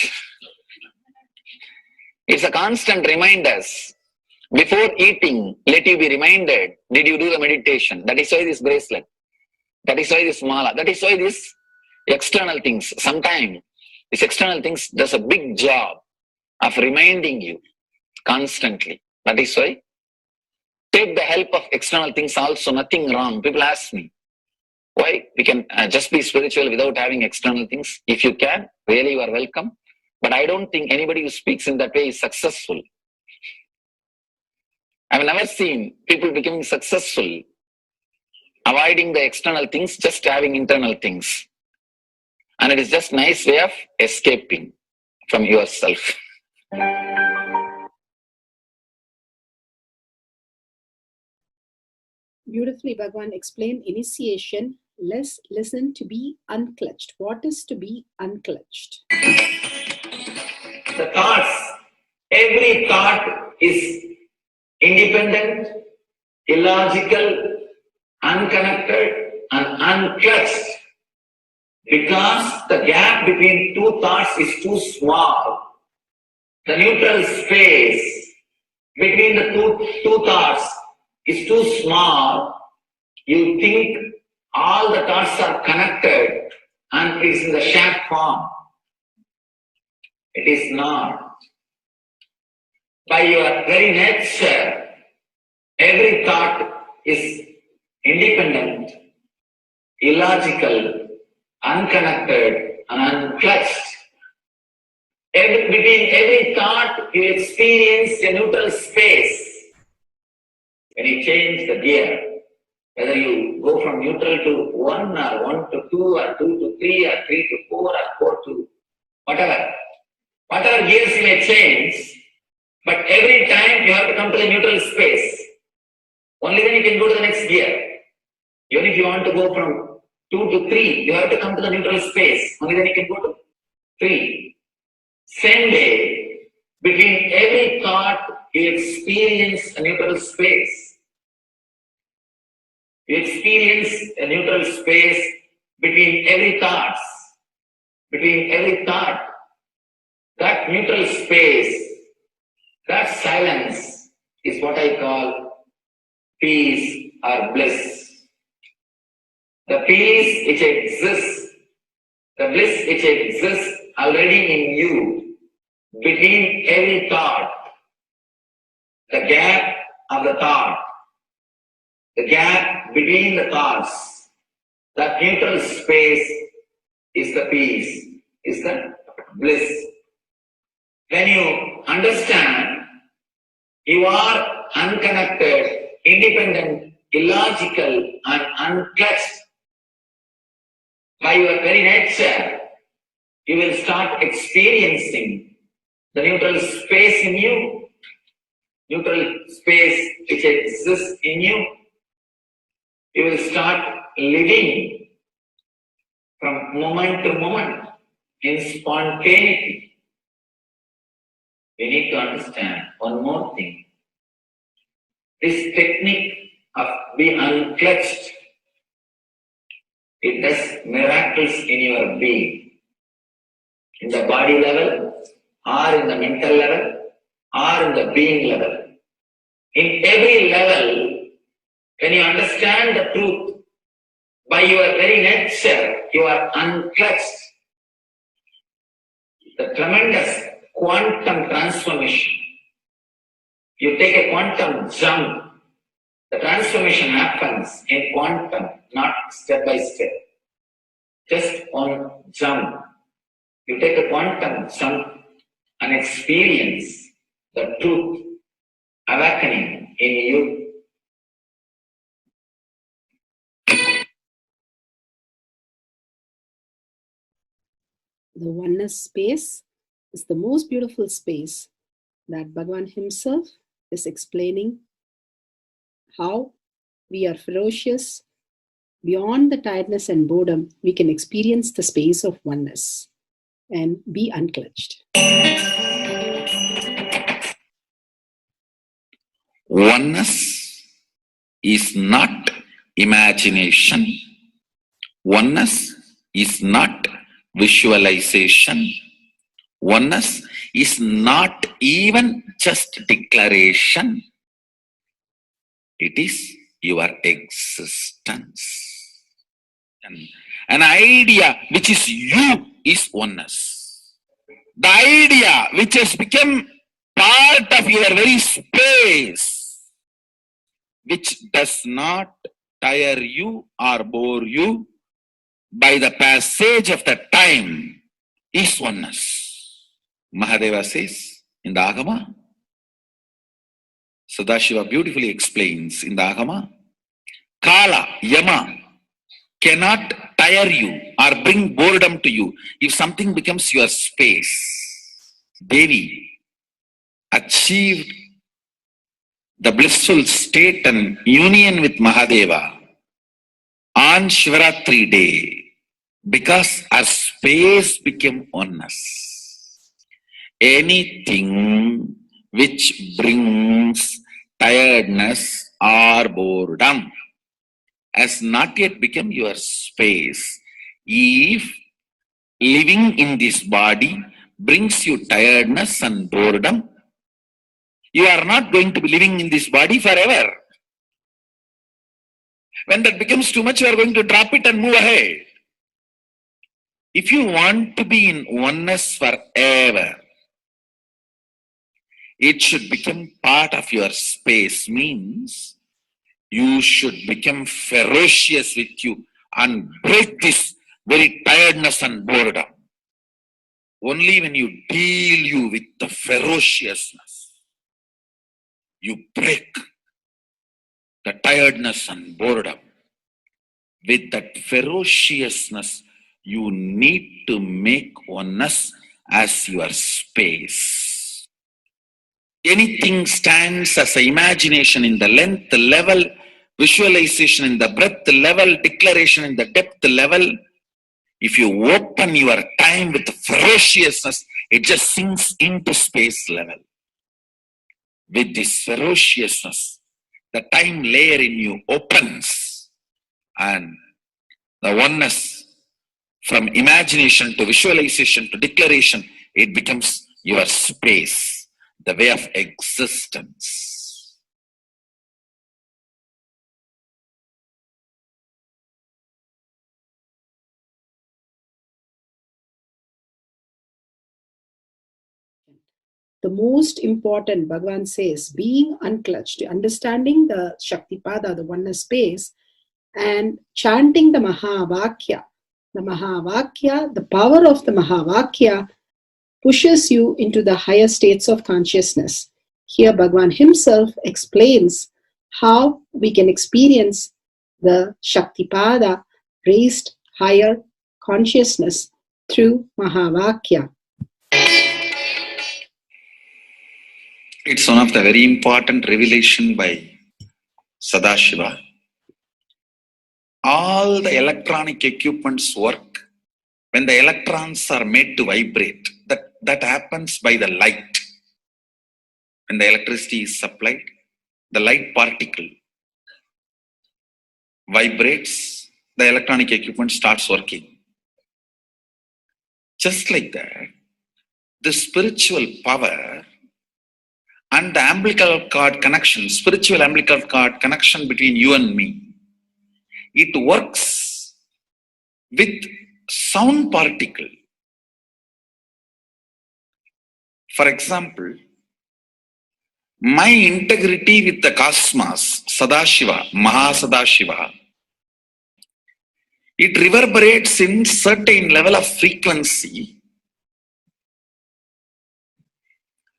It's a constant reminder. Before eating, let you be reminded, did you do the meditation? That is why this bracelet. That is why this mala, that is why these external things, sometimes these external things does a big job of reminding you constantly. That is why take the help of external things also, nothing wrong. People ask me, why we can just be spiritual without having external things? If you can, really you are welcome. But I don't think anybody who speaks in that way is successful. I've never seen people becoming successful avoiding the external things, just having internal things. And it is just nice way of escaping from yourself. Beautifully, Bhagavan explained initiation. Let's listen to be unclutched. What is to be unclutched? The thoughts, every thought is independent, illogical, unconnected, and unclutched. Because the gap between two thoughts is too small. The neutral space between the two thoughts is too small. You think all the thoughts are connected and it is in the shape form. It is not. By your very nature, every thought is independent, illogical, unconnected, and unclutched. Between every thought, you experience a neutral space. When you change the gear, whether you go from neutral to 1 or 1 to 2 or 2 to 3 or 3 to 4 or 4 to whatever gears you may change, but every time you have to come to the neutral space. Only then you can go to the next gear. Even if you want to go from 2 to 3, you have to come to the neutral space. Only then you can go to 3. Same way, between every thought, you experience a neutral space. You experience a neutral space between every thought. Between every thought. That neutral space, that silence is what I call peace or bliss. The peace which exists, the bliss which exists already in you, between every thought, the gap of the thought, the gap between the thoughts, that neutral space is the peace, is the bliss. When you understand you are unconnected, independent, illogical, and unclutched, by your very nature, you will start experiencing the neutral space in you, neutral space which exists in you. You will start living from moment to moment in spontaneity. We need to understand one more thing. This technique of being unclutched, it does miracles in your being. In the body level, or in the mental level, or in the being level. In every level, when you understand the truth, by your very nature, you are unclutched. The tremendous quantum transformation. You take a quantum jump, the transformation happens in quantum, not step by step. Just one jump. You take a quantum jump and experience the truth awakening in you. The oneness space is the most beautiful space that Bhagavan himself is explaining how we are ferocious. Beyond the tiredness and boredom, we can experience the space of oneness and be unclutched. Oneness is not imagination. Oneness is not visualization. Oneness is not even just declaration. It is your existence. An idea which is you is oneness. The idea which has become part of your very space, which does not tire you or bore you by the passage of the time, is oneness. Mahadeva says in the Agama, Sadashiva beautifully explains in the Agama, Kala, Yama cannot tire you or bring boredom to you if something becomes your space. Devi achieved the blissful state and union with Mahadeva on Shivaratri day because our space became oneness. Anything which brings tiredness or boredom has not yet become your space. If living in this body brings you tiredness and boredom, you are not going to be living in this body forever. When that becomes too much, you are going to drop it and move ahead. If you want to be in oneness forever, it should become part of your space, means you should become ferocious with you and break this very tiredness and boredom. Only when you deal you with the ferociousness, you break the tiredness and boredom. With that ferociousness, you need to make oneness as your space. Anything stands as an imagination in the length level, visualization in the breadth level, declaration in the depth level. If you open your time with ferociousness, it just sinks into space level. With this ferociousness, the time layer in you opens, and the oneness from imagination to visualization to declaration, it becomes your space, the way of existence. The most important, Bhagavan says, being unclutched, understanding the Shaktipada, the oneness space, and chanting the Mahavakya. The Mahavakya, the power of the Mahavakya, pushes you into the higher states of consciousness. Here, Bhagavan himself explains how we can experience the Shaktipada, raised higher consciousness, through Mahavakya. It's one of the very important revelation by Sadashiva. All the electronic equipments work when the electrons are made to vibrate. That happens by the light. When the electricity is supplied, the light particle vibrates, the electronic equipment starts working. Just like that, the spiritual power and the umbilical cord connection, spiritual umbilical cord connection between you and me, it works with sound particle. For example, my integrity with the cosmos, Sadashiva, Mahasadashiva, it reverberates in certain level of frequency.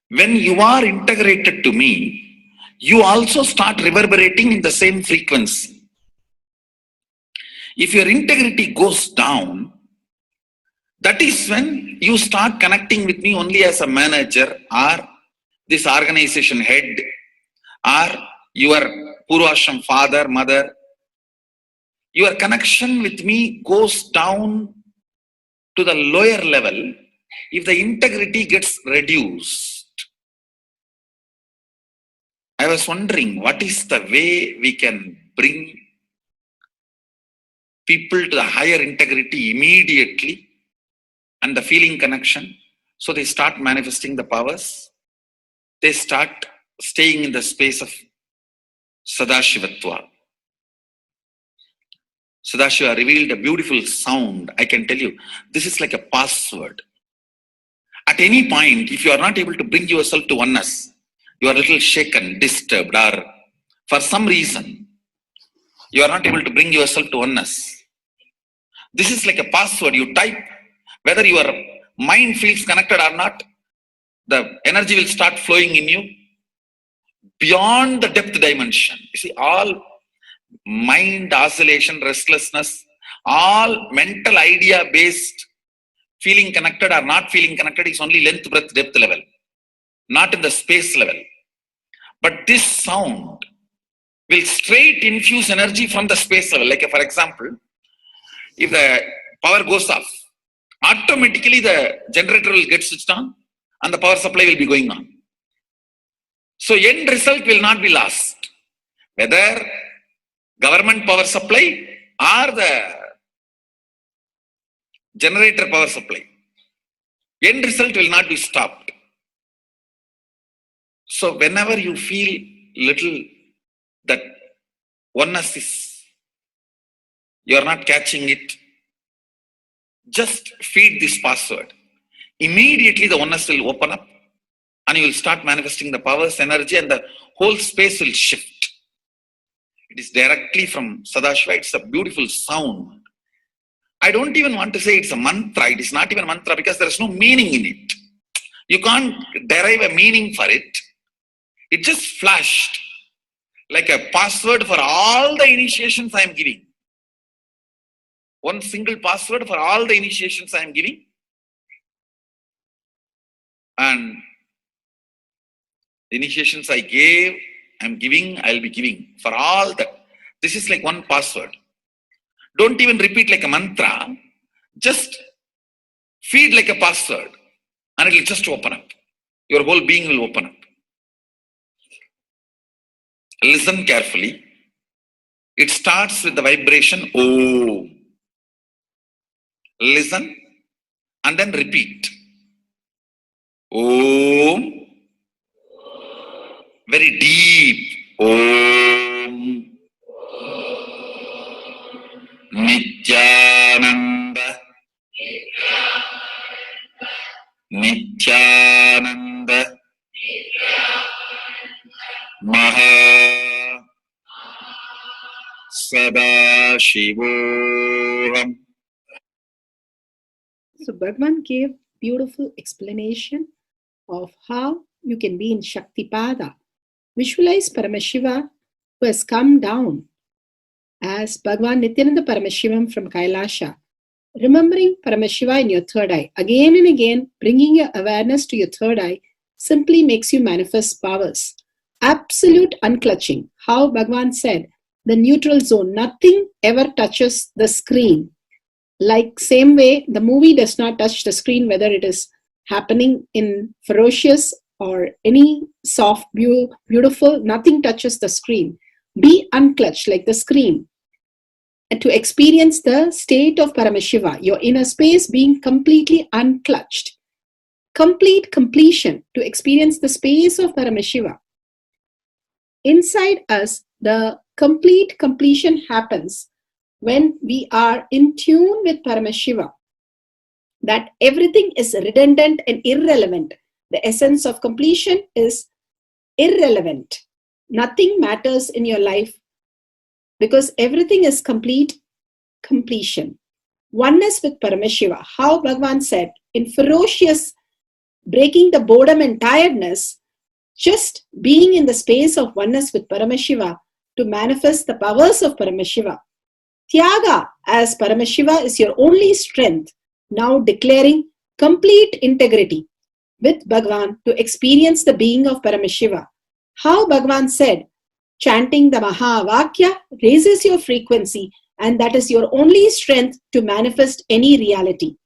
When you are integrated to me, you also start reverberating in the same frequency. If your integrity goes down, that is when you start connecting with me only as a manager or this organization head or your Purvashram father, mother. Your connection with me goes down to the lower level if the integrity gets reduced. I was wondering, what is the way we can bring people to the higher integrity immediately and the feeling connection? So they start manifesting the powers. They start staying in the space of Sadashivatva. Sadashiva revealed a beautiful sound. I can tell you, this is like a password. At any point, if you are not able to bring yourself to oneness, you are a little shaken, disturbed, or for some reason, you are not able to bring yourself to oneness. This is like a password. You type, whether your mind feels connected or not, the energy will start flowing in you beyond the depth dimension. You see, all mind oscillation, restlessness, all mental idea based feeling connected or not feeling connected is only length, breadth, depth level, not in the space level. But this sound will straight infuse energy from the space level. Like for example, if the power goes off, automatically the generator will get switched on and the power supply will be going on. So end result will not be lost. Whether government power supply or the generator power supply, end result will not be stopped. So whenever you feel little that oneness is, you are not catching it, just feed this password. Immediately the oneness will open up and you will start manifesting the powers, energy, and the whole space will shift. It is directly from Sadashiva. It's a beautiful sound. I don't even want to say it's a mantra. It is not even a mantra because there is no meaning in it. You can't derive a meaning for it. It just flashed like a password for all the initiations I am giving. One single password for all the initiations I am giving. And the initiations I gave, I am giving, I will be giving for all that. This is like one password. Don't even repeat like a mantra. Just feed like a password and it will just open up. Your whole being will open up. Listen carefully. It starts with the vibration Om. Listen and then repeat. Om. Very deep. Om. Nithyananda. Nithyananda. Maha Sadashivoham. So Bhagavan gave beautiful explanation of how you can be in Shaktipada. Visualize Paramashiva who has come down as Bhagavan Nithyananda Paramashivam from Kailasha. Remembering Paramashiva in your third eye. Again and again, bringing your awareness to your third eye simply makes you manifest powers. Absolute unclutching. How Bhagavan said, the neutral zone. Nothing ever touches the screen. Like same way, the movie does not touch the screen, whether it is happening in ferocious or any soft, beautiful, nothing touches the screen. Be unclutched like the screen. And to experience the state of Paramashiva, your inner space being completely unclutched. Complete completion to experience the space of Paramashiva. Inside us, the complete completion happens when we are in tune with Paramashiva. That everything is redundant and irrelevant. The essence of completion is irrelevant. Nothing matters in your life because everything is complete completion. Oneness with Paramashiva. How Bhagavan said, in ferocious breaking the boredom and tiredness, just being in the space of oneness with Paramashiva to manifest the powers of Paramashiva. Tyaga as Paramashiva is your only strength, now declaring complete integrity with Bhagavan to experience the being of Paramashiva. How Bhagavan said, chanting the Mahavakya raises your frequency and that is your only strength to manifest any reality.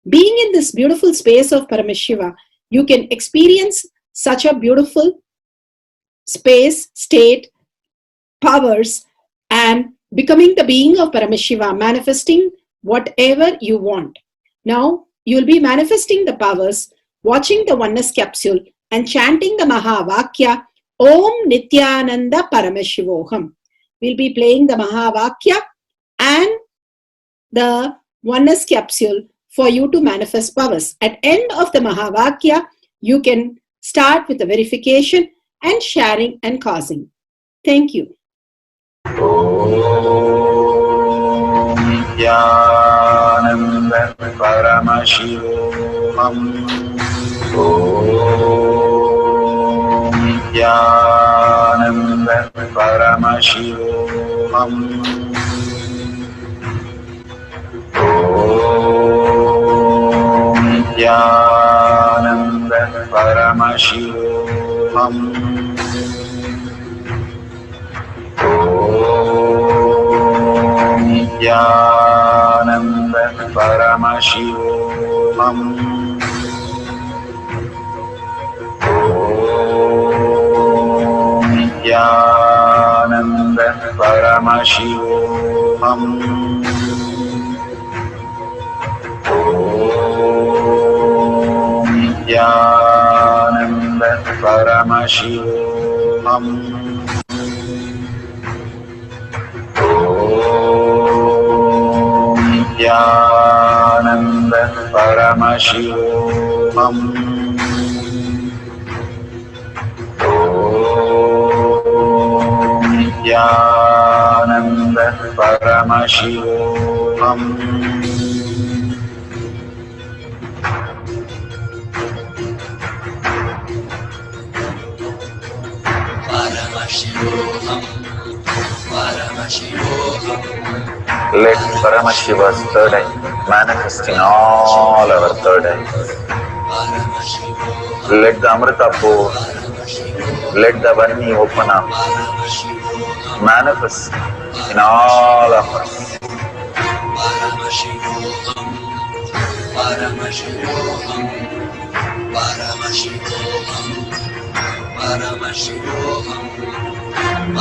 Being in this beautiful space of Paramashiva, you can experience such a beautiful space, state, powers, and becoming the being of Paramashiva, manifesting whatever you want. Now, you will be manifesting the powers, watching the oneness capsule, and chanting the Mahavakya, Om Nithyananda Paramashivoham. We'll be playing the Mahavakya and the oneness capsule for you to manifest powers. At end of the Mahavakya, you can start with the verification and sharing and causing. Thank you. Nithyananda Paramashivoham. Om Nithyananda Paramashivoham. Om Nithyananda Paramashivoham. Om Nithyananda Paramashivoham. Om Nithyananda Paramashivoham. Om Nithyananda Paramashivoham. Om Nithyananda Paramashivoham. Om Nithyananda Paramashivoham. Let Paramashiva's third eye manifest in all our third eyes. Let the Amrita pour, let the Vani open up, manifest in all of us.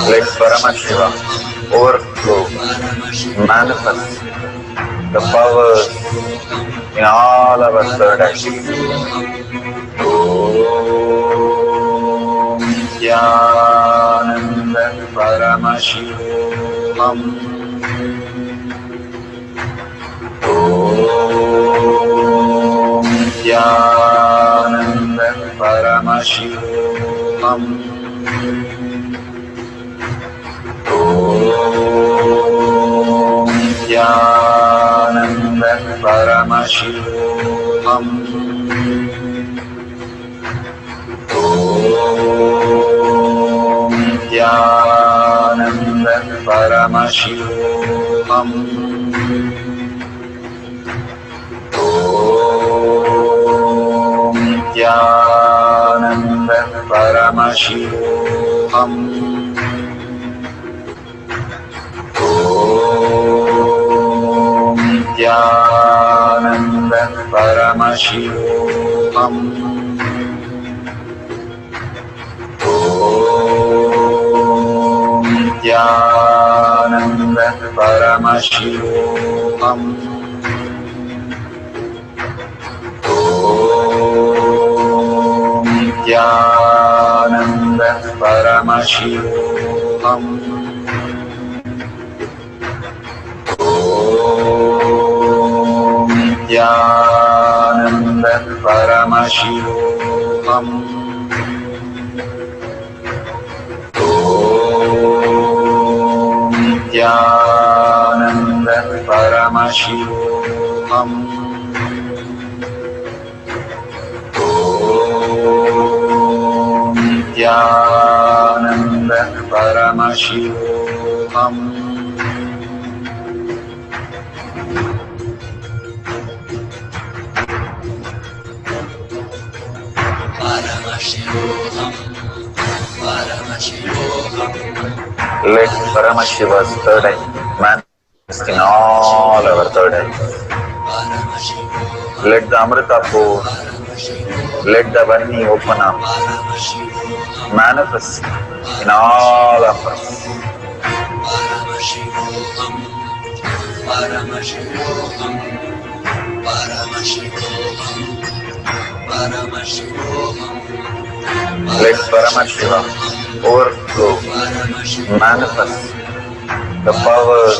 Let Paramashiva overflow, manifest the powers in all our third eyes. Om Nithyananda Paramashivoham. Om Nithyananda Paramashivoham. Om Nithyananda Paramashivoham. Om Nithyananda Paramashivoham. Om Nithyananda Paramashivoham. Om Nithyananda Paramashivoham. Om Nithyananda Paramashivoham. Om Nithyananda Paramashivoham. Om Nithyananda Paramashivoham. Om Nithyananda Paramashivoham. Om Nithyananda Paramashivoham. Let Paramashiva's third eye manifest in all our third eyes. Let the Amrita pour, let the Vani open up, manifest in all of us. Let Paramashiva overflow, manifest the powers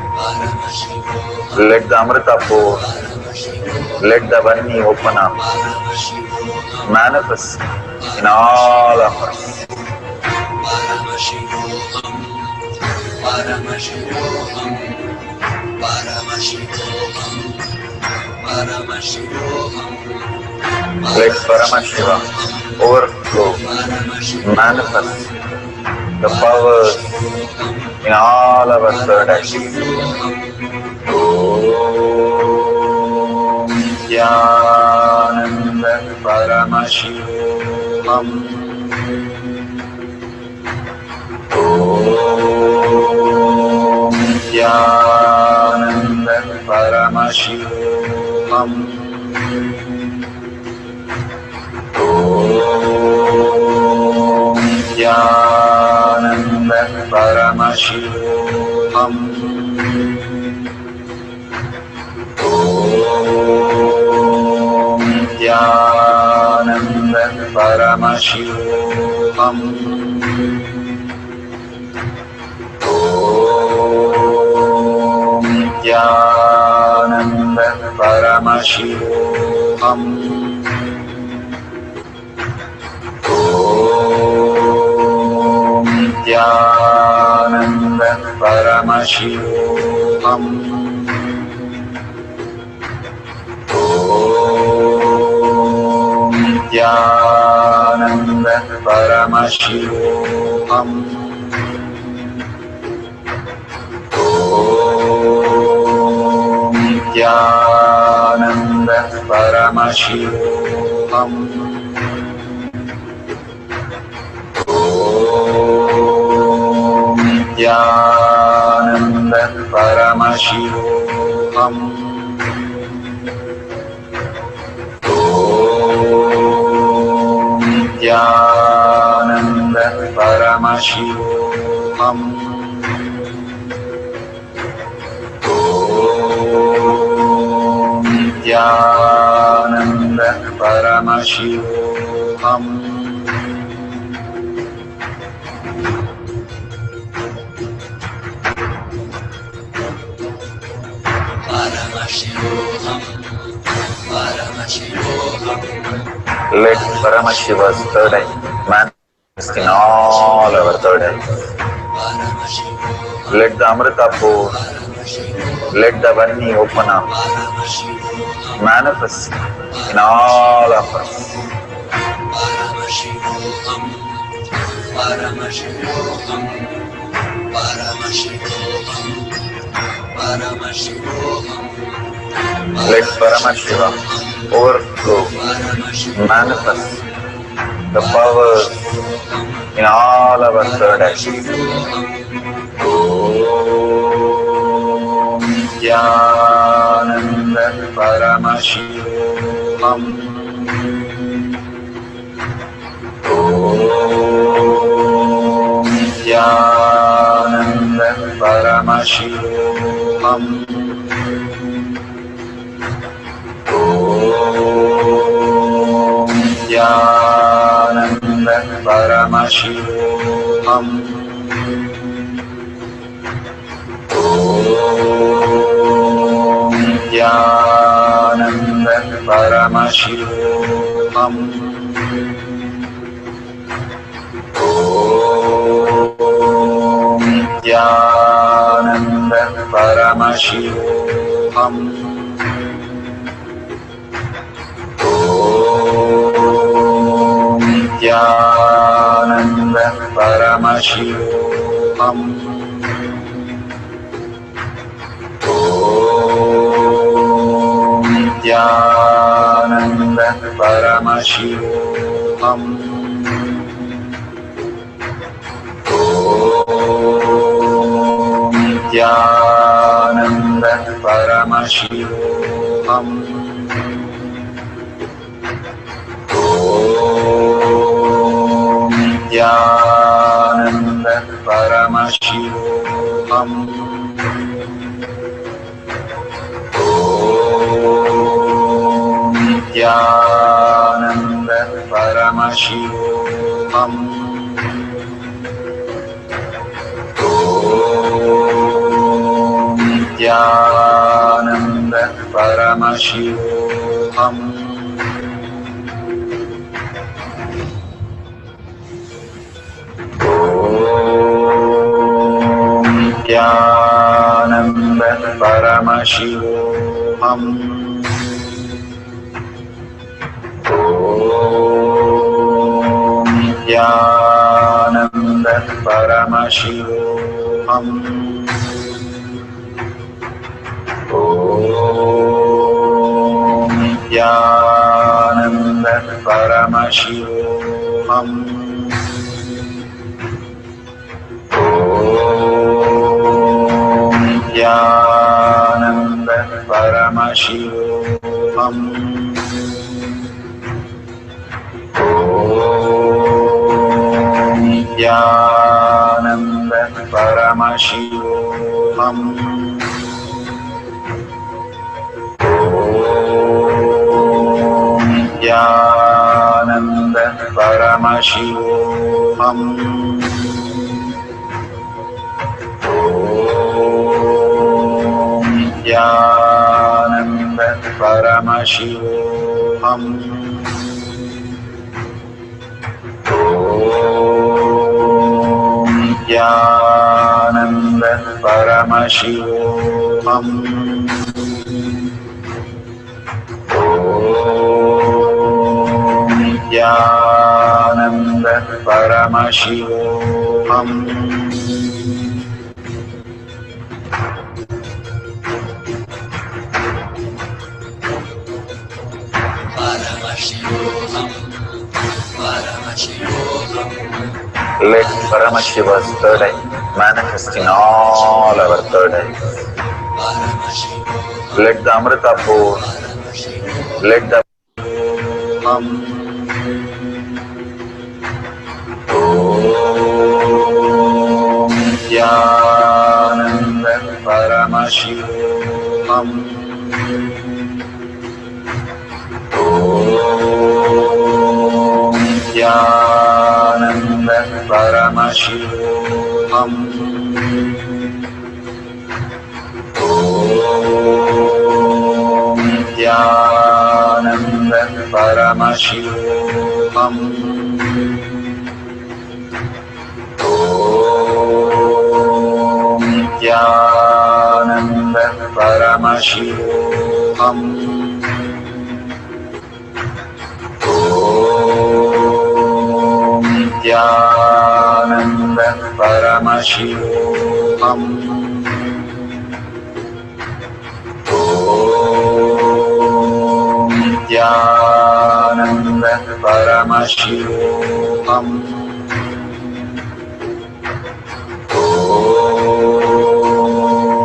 Let the Amrita pour, let the Vani open up, manifest in all of us. Let Paramashiva overflow, manifest the powers in all our third eyes. Om Jnana Paramashivam. Om Jnana Paramashivam. Om Jnana Paramashivam. Om Jnana Paramashivam. Om Jnana Paramashivam. Om Jnana Paramashivam. Om Jnana Paramashivam. Om Jnana Paramashivam. Om Jnana Paramashivam. Om Jnana Paramashivam. Om Jnana Paramashivam. Let Paramashiva's third eye manifest in all our third eyes. Let the Amrita pour, let the Vani open up, manifest in all of us. Let Paramashiva overflow, manifest the powers in all our third eyes. Om Jnana Paramashivam. Om Jnana Paramashivam. Om Jnana Paramashivam. Om Jnana Paramashivam. Om Jnana Paramashivam. Om Jnana Paramashivam. Om Jnana Paramashivam. Om Jnana Paramashivam. Om Jnana Paramashivam. Om Jnana Paramashivam. Om Jnana Paramashivoham. Om Nithyananda Paramashivoham. Om Nithyananda Paramashivoham. Om Nithyananda Paramashivoham. Om Nithyananda Paramashivoham. Om Nithyananda Paramashivoham. Om Nithyananda Paramashivoham. Om Nithyananda Paramashivoham. Om Nithyananda Paramashivoham. Om Nithyananda Paramashivoham. Let Paramashiva's third eye manifest in all our third eyes. Let the Amrita pour, let the Om Nithyananda Paramashivoham. Om Nithyananda Paramashivoham. Om Nithyananda Paramashivoham. Om Nithyananda Paramashivoham. Om Nithyananda Paramashivoham. Om Nithyananda Paramashivoham. Om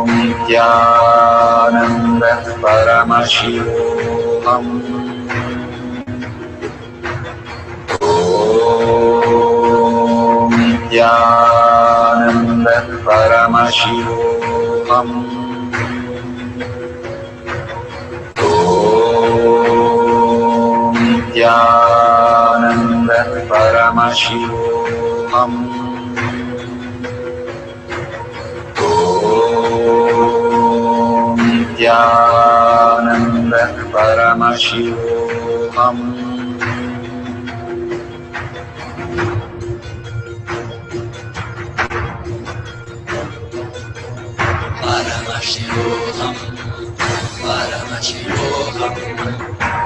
Nithyananda Paramashivoham. Om Nithyananda Paramashivoham. Om Nithyananda Paramashivoham. Om Nithyananda Paramashivoham.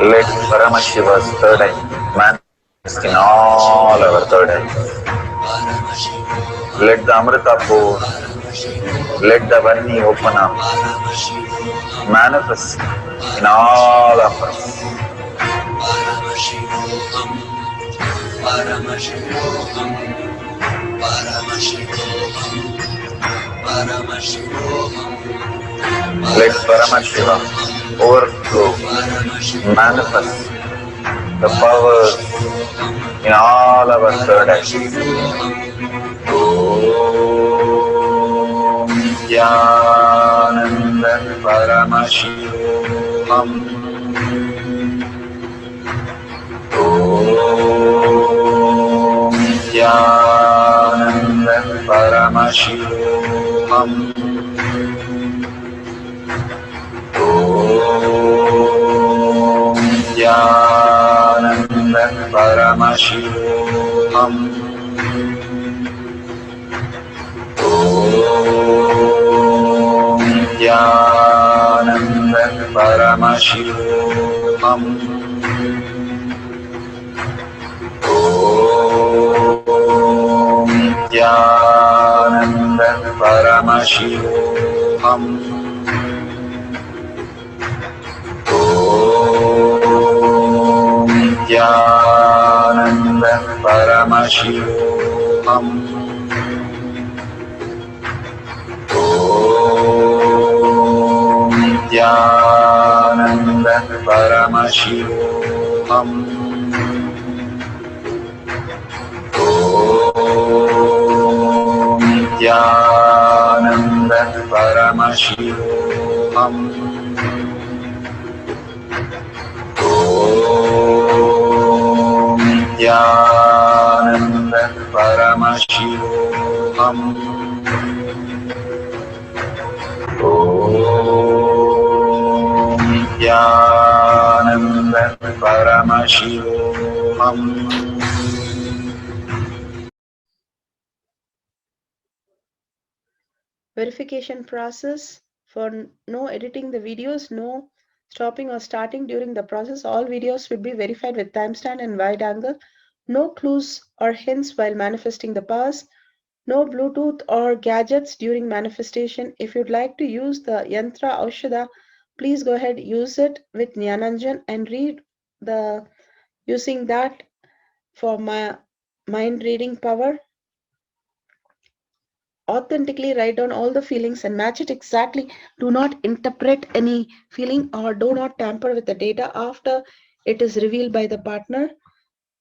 Let Paramashiva's third eye manifest in all our third eyes. Let the Amrita pour, let the Varni open up, manifest in all of us. Let Paramashiva overflow, manifest the powers in all our third eyes. Om Nithyananda Paramashivoham. Om Nithyananda Paramashivoham. Om Paramashivam. Om Nithyananda Paramashivam. Om Nithyananda Paramashivam. Om Nithyananda Paramashivam. Om Nithyananda Paramashivam. Om Nithyananda Paramashivam. Om Nithyananda Paramashivam. Om Nithyananda Paramashivam. Verification process for no editing the videos, no stopping or starting during the process. All videos will be verified with timestamp and wide angle. No clues or hints while manifesting the powers. No Bluetooth or gadgets during manifestation. If you'd like to use the Yantra Aushadha, please go ahead, use it with Jnananjan and read the using that for my mind reading power. Authentically write down all the feelings and match it exactly. Do not interpret any feeling or do not tamper with the data after it is revealed by the partner.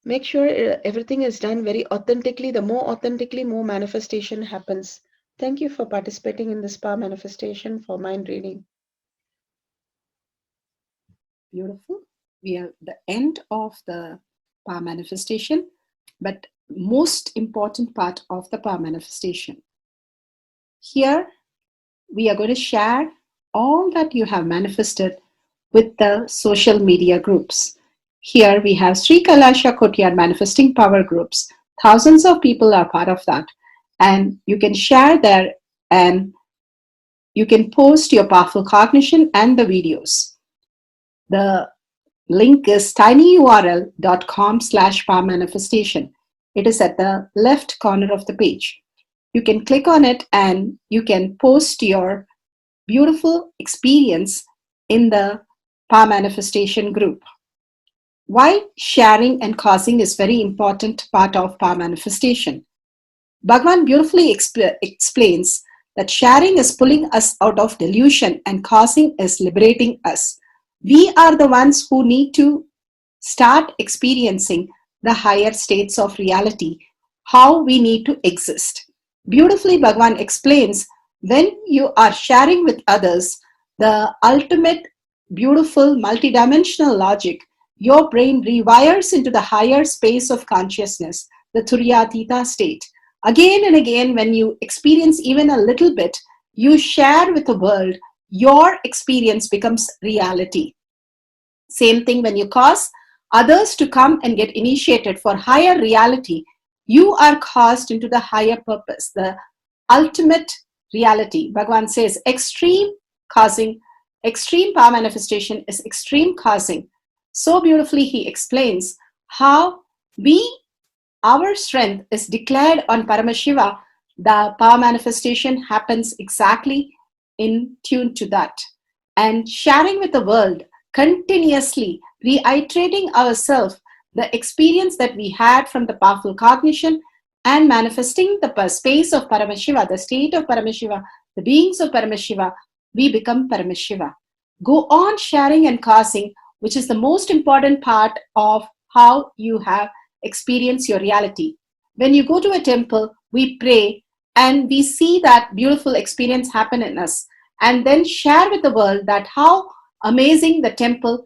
Make sure everything is done very authentically. The more authentically, more manifestation happens. Thank you for participating in this power manifestation for mind reading. Beautiful. We are at the end of the power manifestation, but most important part of the power manifestation. Here, we are going to share all that you have manifested with the social media groups. Here we have Sri Kailasha Kotyar Manifesting Power Groups. Thousands of people are part of that. And you can share there and you can post your powerful cognition and the videos. The link is tinyurl.com/power manifestation. It is at the left corner of the page. You can click on it and you can post your beautiful experience in the power manifestation group. Why sharing and causing is very important part of power manifestation. Bhagavan beautifully explains that sharing is pulling us out of delusion and causing is liberating us. We are the ones who need to start experiencing the higher states of reality, how we need to exist. Beautifully, Bhagavan explains when you are sharing with others the ultimate beautiful multidimensional logic, your brain rewires into the higher space of consciousness, the Turyatita state. Again and again, when you experience even a little bit, you share with the world, your experience becomes reality. Same thing when you cause others to come and get initiated for higher reality, you are caused into the higher purpose, the ultimate reality. Bhagavan says extreme causing, extreme power manifestation is extreme causing. So beautifully he explains how our strength is declared on Paramashiva. The power manifestation happens exactly in tune to that. And sharing with the world, continuously reiterating ourselves the experience that we had from the powerful cognition and manifesting the space of Paramashiva, the state of Paramashiva, the beings of Paramashiva, we become Paramashiva. Go on sharing and causing, which is the most important part of how you have experienced your reality. When you go to a temple, we pray and we see that beautiful experience happen in us, and then share with the world that how amazing the temple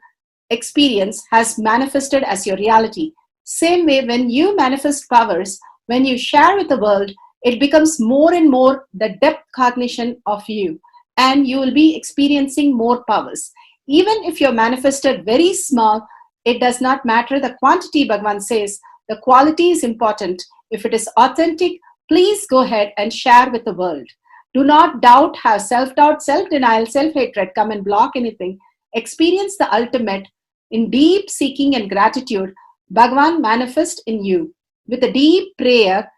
experience has manifested as your reality. Same way, when you manifest powers, when you share with the world, it becomes more and more the depth cognition of you, and you will be experiencing more powers. Even if you're manifested very small, It does not matter the quantity, Bhagavan says. The quality is important. If it is authentic, please go ahead and share with the world. Do not doubt, have self-doubt, self-denial, self-hatred come and block anything. Experience the ultimate in deep seeking and gratitude. Bhagavan manifest in you with a deep prayer,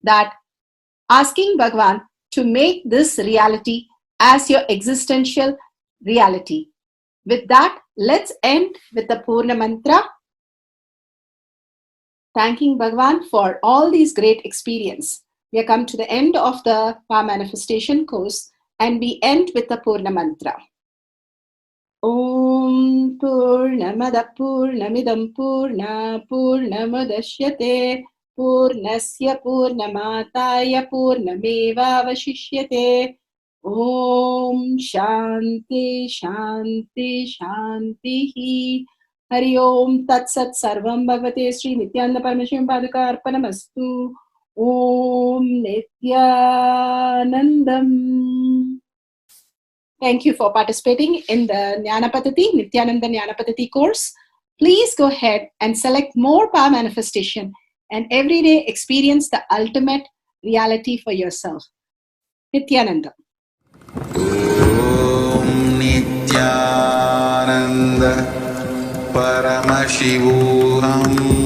that asking Bhagavan to make this reality as your existential reality. With that, let's end with the Purna Mantra, thanking Bhagavan for all these great experience. We have come to the end of the Power Manifestation course, and we end with the Purna Mantra. Om Purnamada Purnamidam Purna Purnamudashyate Purnasya Purnamataya Purnameva Vashishyate. Om Shanti Shanti Shanti. Hari Om Tat Sat Sarvam Bhagavate Sri Nithyananda Parameswaram Padaka Arpanamastu. Om Nithyanandam. Thank you for participating in the Jnana Paddhati, Nithyananda Jnana Paddhati course. Please go ahead and select more power manifestation and every day experience the ultimate reality for yourself. Nithyananda. Om Nithyananda Paramashivoham